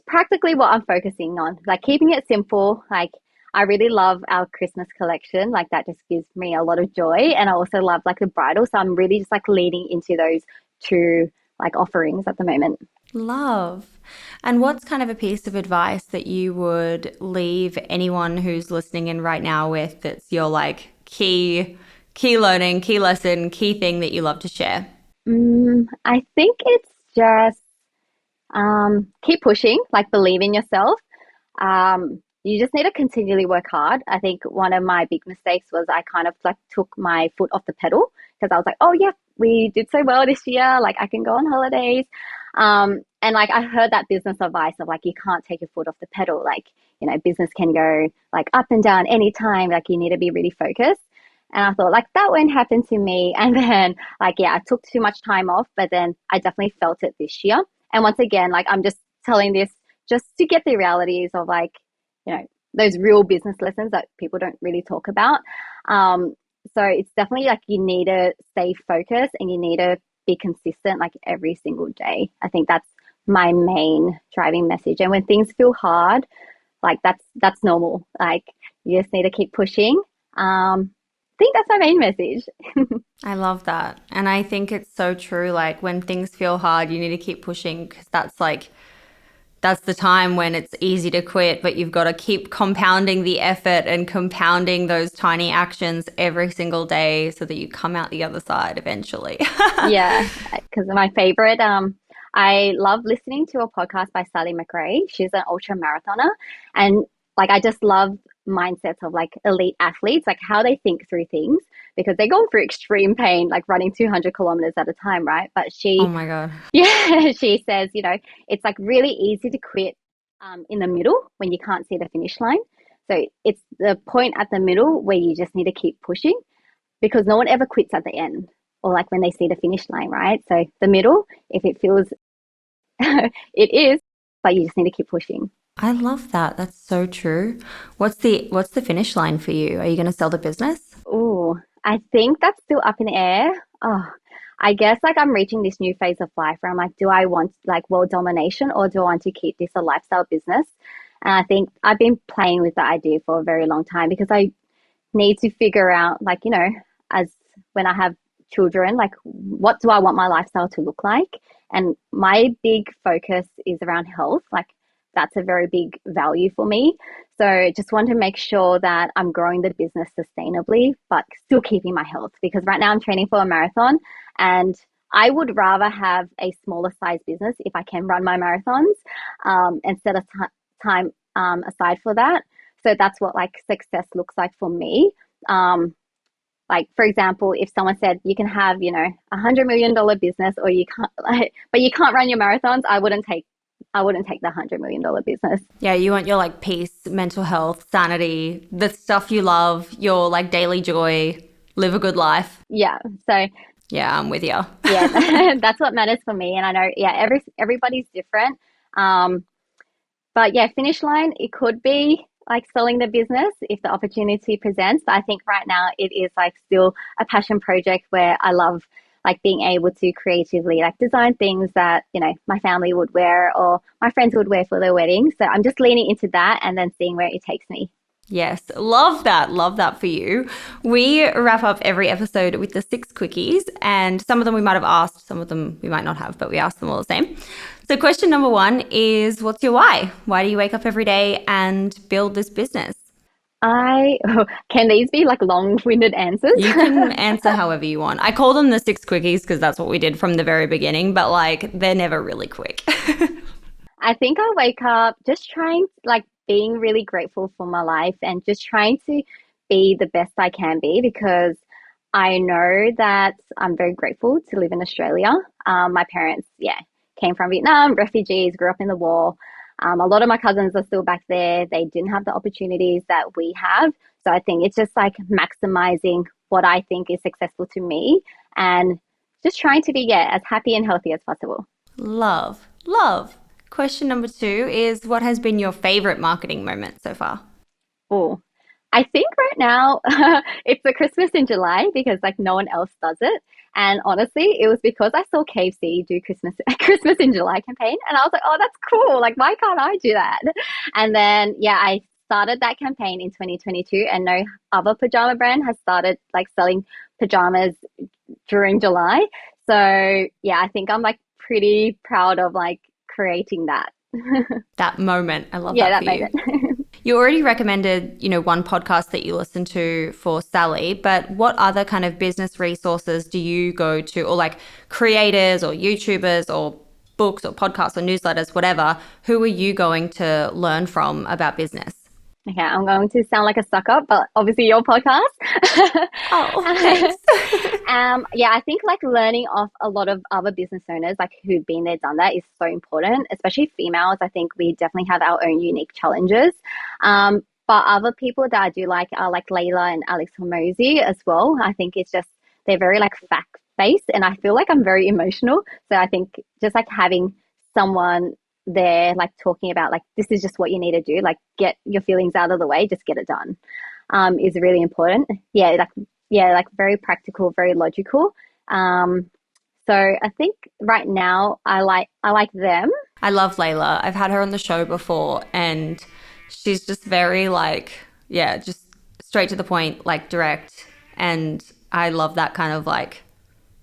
practically what I'm focusing on, like keeping it simple. Like I really love our Christmas collection. Like that just gives me a lot of joy. And I also love like the bridal. So I'm really just like leaning into those two like offerings at the moment. Love. And what's kind of a piece of advice that you would leave anyone who's listening in right now with that's your like key learning, key lesson, key thing that you love to share? I think it's just keep pushing, like believe in yourself. You just need to continually work hard. I think one of my big mistakes was I kind of like took my foot off the pedal because I was like, oh yeah, we did so well this year. Like I can go on holidays. And like I heard that business advice of like you can't take your foot off the pedal. Like, business can go like up and down anytime. Like you need to be really focused. And I thought like that won't happen to me. And then like yeah, I took too much time off, but then I definitely felt it this year. And once again, like I'm just telling this just to get the realities of like, those real business lessons that people don't really talk about. Um, so it's definitely like you need to stay focused and you need to be consistent like every single day. I think that's my main driving message. And when things feel hard, like that's normal. Like you just need to keep pushing. I think that's my main message. I love that. And I think it's so true. Like when things feel hard, you need to keep pushing because that's the time when it's easy to quit, but you've got to keep compounding the effort and compounding those tiny actions every single day so that you come out the other side eventually. Yeah, because my favorite, I love listening to a podcast by Sally McRae. She's an ultra marathoner, and like I just love mindsets of like elite athletes, like how they think through things because they're going through extreme pain, like running 200 kilometers at a time, right? But Oh she, my God. yeah, she says, it's like really easy to quit in the middle when you can't see the finish line. So it's the point at the middle where you just need to keep pushing because no one ever quits at the end or like when they see the finish line, right? So the middle, if it feels it is, but you just need to keep pushing. I love that. That's so true. What's the finish line for you? Are you going to sell the business? Oh, I think that's still up in the air. Oh, I guess like I'm reaching this new phase of life where I'm like, do I want like world domination or do I want to keep this a lifestyle business? And I think I've been playing with the idea for a very long time because I need to figure out like, as when I have children, like what do I want my lifestyle to look like? And my big focus is around health. Like that's a very big value for me. So just want to make sure that I'm growing the business sustainably, but still keeping my health because right now I'm training for a marathon and I would rather have a smaller size business if I can run my marathons and set a time aside for that. So that's what like success looks like for me. Um, like for example, if someone said you can have, $100 million business or you can't like, but you can't run your marathons, I wouldn't take the $100 million business. Yeah, you want your like peace, mental health, sanity, the stuff you love, your like daily joy, live a good life. Yeah. So Yeah, I'm with you. yeah, that's what matters for me. And I know, yeah, everybody's different. Um, but yeah, finish line, it could be like selling the business if the opportunity presents. But I think right now it is like still a passion project where I love like being able to creatively like design things that, my family would wear or my friends would wear for their wedding. So I'm just leaning into that and then seeing where it takes me. Yes, love that. Love that for you. We wrap up every episode with the six quickies, and some of them we might have asked, some of them we might not have, but we asked them all the same. So, question number one is what's your why? Why do you wake up every day and build this business? I can these be like long-winded answers? You can answer however you want. I call them the six quickies because that's what we did from the very beginning, but like they're never really quick. I think I wake up just trying, like, being really grateful for my life and just trying to be the best I can be because I know that I'm very grateful to live in Australia. My parents, yeah, came from Vietnam, refugees, grew up in the war. A lot of my cousins are still back there. They didn't have the opportunities that we have. So I think it's just like maximizing what I think is successful to me and just trying to be, yeah, as happy and healthy as possible. Love, love. Question number two is what has been your favorite marketing moment so far? Oh, I think right now it's the Christmas in July because like no one else does it. And honestly, it was because I saw KFC do Christmas Christmas in July campaign, and I was like, oh, that's cool. Like, why can't I do that? And then yeah, I started that campaign in 2022, and no other pajama brand has started like selling pajamas during July. So yeah, I think I'm like pretty proud of like creating that. That moment. I love Yeah, that for that you. moment. You already recommended, one podcast that you listen to for Sally, but what other kind of business resources do you go to, or like creators or YouTubers or books or podcasts or newsletters, whatever? Who are you going to learn from about business? Okay, I'm going to sound like a sucker, but obviously your podcast. Oh, thanks. Yeah, I think like learning off a lot of other business owners, like who've been there, done that, is so important, especially females. I think we definitely have our own unique challenges. But other people that I do like are like Layla and Alex Hormozy as well. I think it's just, they're very like fact based, and I feel like I'm very emotional. So I think just like having someone there like talking about like this is just what you need to do, like get your feelings out of the way, just get it done, is really important. Yeah, like very practical, very logical. So I think right now I like them. I love Layla. I've had her on the show before, and she's just very like, yeah, just straight to the point, like direct. And I love that kind of like,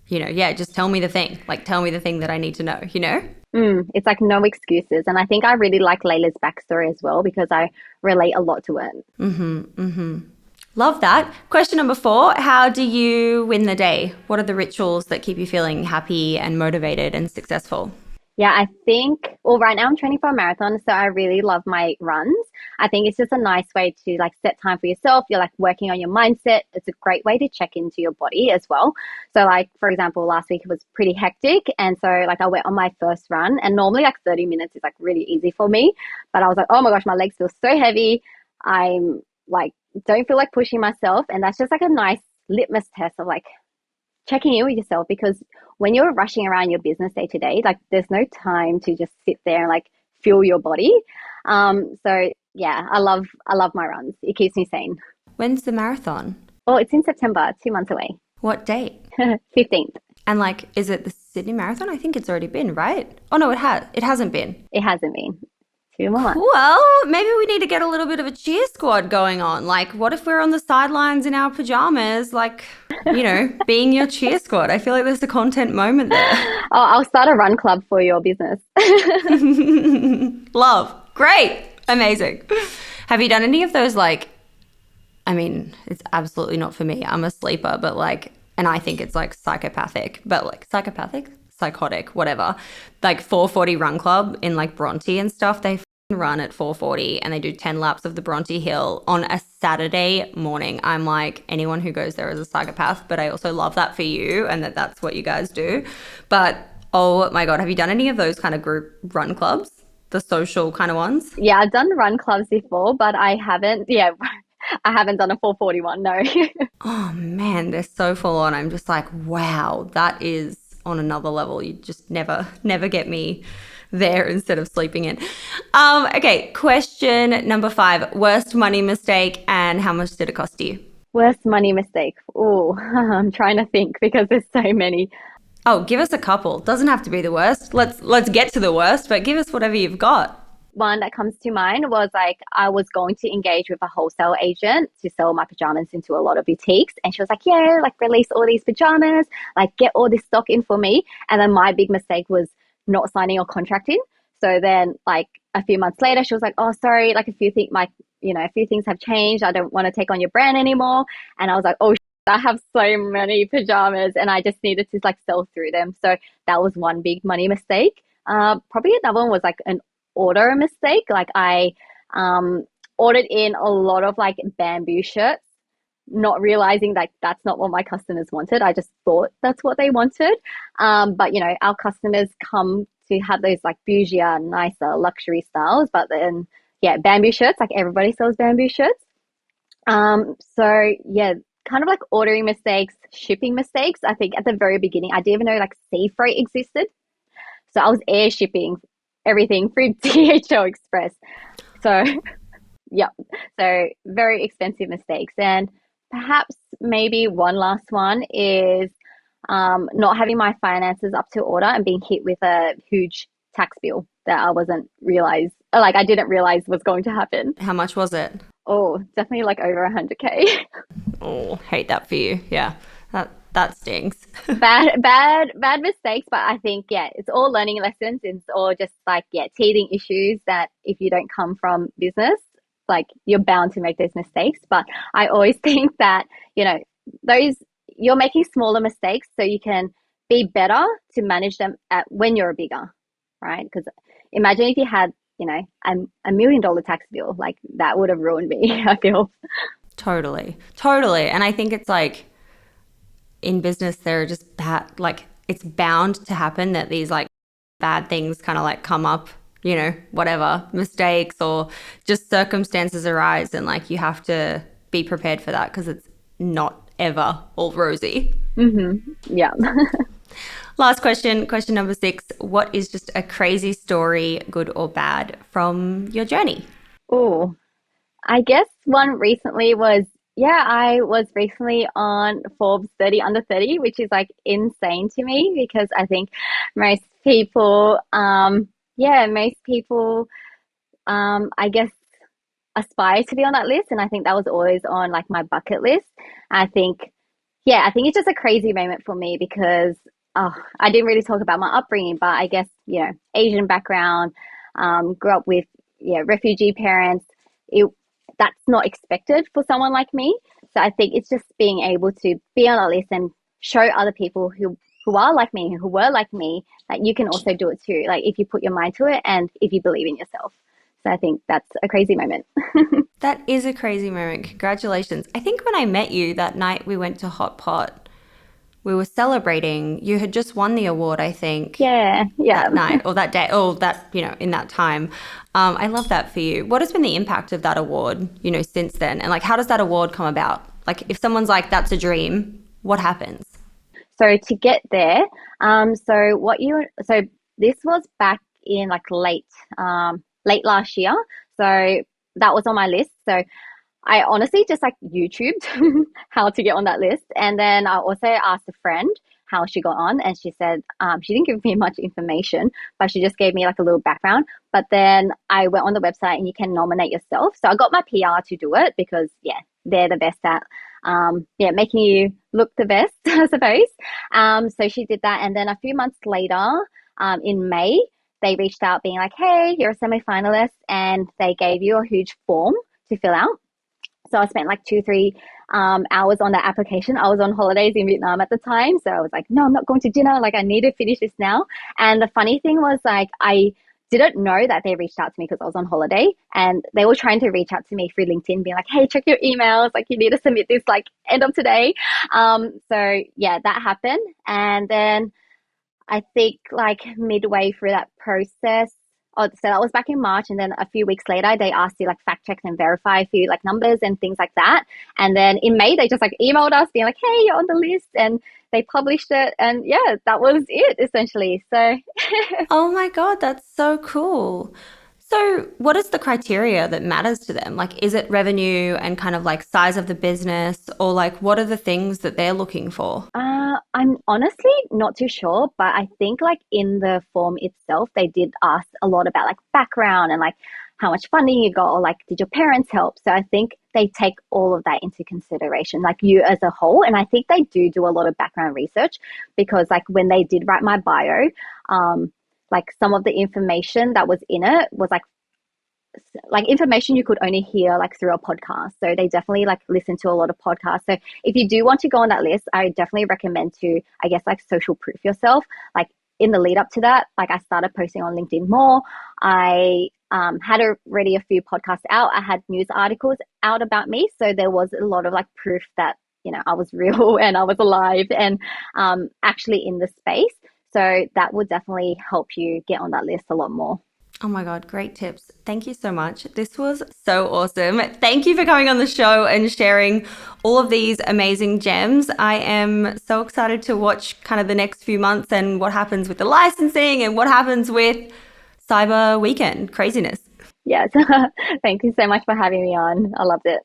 yeah, just tell me the thing. Like, tell me the thing that I need to know? It's like no excuses, and I think I really like Layla's backstory as well because I relate a lot to it. Love that. Question number 4. How do you win the day? What are the rituals that keep you feeling happy and motivated and successful? Yeah, I think, well, right now I'm training for a marathon, so I really love my runs. I think it's just a nice way to like set time for yourself. You're like working on your mindset. It's a great way to check into your body as well. So, like, for example, last week it was pretty hectic. And so, like, I went on my first run, and normally, like, 30 minutes is like really easy for me. But I was like, oh my gosh, my legs feel so heavy. I'm like, don't feel like pushing myself. And that's just like a nice litmus test of like, checking in with yourself, because when you're rushing around your business day to day, like there's no time to just sit there and like feel your body. So yeah, I love my runs. It keeps me sane. When's the marathon? Oh, it's in September, 2 months away. What date? 15th. And like, is it the Sydney Marathon? I think it's already been, right? Oh no, it hasn't been. It hasn't been. 2 more months. Well, maybe we need to get a little bit of a cheer squad going on. Like, what if we're on the sidelines in our pajamas, like, being your cheer squad? I feel like there's a content moment there. Oh, I'll start a run club for your business. Love. Great. Amazing. Have you done any of those, like, I mean, it's absolutely not for me. I'm a sleeper, but like, and I think it's like psychopathic, but like psychotic, whatever. Like 440 Run Club in like Bronte and stuff. They run at 440 and they do 10 laps of the Bronte Hill on a Saturday morning. I'm like, anyone who goes there is a psychopath, but I also love that for you and that's what you guys do. But oh my God, have you done any of those kind of group run clubs? The social kind of ones? Yeah, I've done run clubs before, but I haven't, yeah, I haven't done a 441, no. Oh man, they're so full on. I'm just like, wow, that is on another level. You just never get me there instead of sleeping in. Okay, question number 5. Worst money mistake and how much did it cost you? Worst money mistake. Oh, I'm trying to think because there's so many. Oh, give us a couple. Doesn't have to be the worst. Let's get to the worst, but give us whatever you've got. One that comes to mind was like I was going to engage with a wholesale agent to sell my pajamas into a lot of boutiques, and she was like, yeah, like release all these pajamas, like get all this stock in for me. And then my big mistake was not signing a contract in. So then like a few months later she was like, oh sorry, like a few things have changed, I don't want to take on your brand anymore. And I was like, oh I have so many pajamas and I just needed to like sell through them. So that was one big money mistake. Probably another one was like an order mistake. Like I ordered in a lot of like bamboo shirts, not realizing that that's not what my customers wanted. I just thought that's what they wanted. But our customers come to have those like bougier, nicer luxury styles. But then, yeah, bamboo shirts, like everybody sells bamboo shirts. So yeah, kind of like ordering mistakes, shipping mistakes. I think at the very beginning, I didn't even know like sea freight existed. So I was air shipping everything through DHL Express. So, yeah, so very expensive mistakes. And perhaps maybe one last one is not having my finances up to order and being hit with a huge tax bill that I didn't realize was going to happen. How much was it? Oh, definitely like over 100K. Oh, hate that for you. Yeah. That stinks. Bad mistakes, but I think, yeah, it's all learning lessons. It's all just like, yeah, teething issues that if you don't come from business, like you're bound to make those mistakes. But I always think that, you know, those you're making smaller mistakes so you can be better to manage them at when you're bigger, right? Because imagine if you had, you know, $1 million tax bill, like that would have ruined me, I feel. Totally. Totally. And I think it's like in business, there are just bad, like, it's bound to happen that these like bad things kind of like come up, whatever, mistakes or just circumstances arise. And like you have to be prepared for that because it's not ever all rosy. Yeah. Last question, question number 6. What is just a crazy story, good or bad, from your journey? Oh, I guess one recently was, yeah, I was recently on Forbes 30 under 30, which is like insane to me because I think most people, most people, I guess aspire to be on that list. And I think that was always on like my bucket list. I think, yeah, I think it's just a crazy moment for me because I didn't really talk about my upbringing, but I guess, Asian background, grew up with, refugee parents. It, that's not expected for someone like me. So I think it's just being able to be on a list and show other people who are like me, who were like me, that you can also do it too. Like if you put your mind to it and if you believe in yourself. So I think that's a crazy moment. That is a crazy moment. Congratulations. I think when I met you that night we went to Hot Pot, we were celebrating. You had just won the award, I think, Yeah, yeah. that night or that day, or that, in that time. I love that for you. What has been the impact of that award, since then? And like, how does that award come about? Like, if someone's like, that's a dream, what happens? So to get there, so this was back in like late last year. So that was on my list. So I honestly just like YouTubed how to get on that list. And then I also asked a friend how she got on. And she said, she didn't give me much information, but she just gave me like a little background. But then I went on the website and you can nominate yourself. So I got my PR to do it because, yeah, they're the best at, making you look the best, I suppose. So she did that. And then a few months later, in May, they reached out being like, hey, you're a semi-finalist. And they gave you a huge form to fill out. So I spent like 2-3 hours on that application. I was on holidays in Vietnam at the time. So I was like, no, I'm not going to dinner. Like I need to finish this now. And the funny thing was like, I didn't know that they reached out to me because I was on holiday and they were trying to reach out to me through LinkedIn being like, hey, check your emails. Like you need to submit this like end of today. So yeah, that happened. And then I think like midway through that process, so that was back in March, and then a few weeks later, they asked you like fact check and verify a few like numbers and things like that. And then in May, they just like emailed us being like, "Hey, you're on the list," and they published it. And yeah, that was it essentially. So Oh my God, that's so cool. So, what is the criteria that matters to them? Like, is it revenue and kind of like size of the business, or like what are the things that they're looking for? I'm honestly not too sure, but I think like in the form itself, they did ask a lot about like background and like how much funding you got or like did your parents help? So I think they take all of that into consideration, like you as a whole. And I think they do a lot of background research because like when they did write my bio, like some of the information that was in it was like information you could only hear like through a podcast. So they definitely like listen to a lot of podcasts. So if you do want to go on that list, I definitely recommend to, I guess, like social proof yourself. Like in the lead up to that, like I started posting on LinkedIn more. I had already a few podcasts out. I had news articles out about me. So there was a lot of like proof that, I was real and I was alive and actually in the space. So that would definitely help you get on that list a lot more. Oh my God, great tips. Thank you so much. This was so awesome. Thank you for coming on the show and sharing all of these amazing gems. I am so excited to watch kind of the next few months and what happens with the licensing and what happens with Cyber Weekend craziness. Yes. Thank you so much for having me on. I loved it.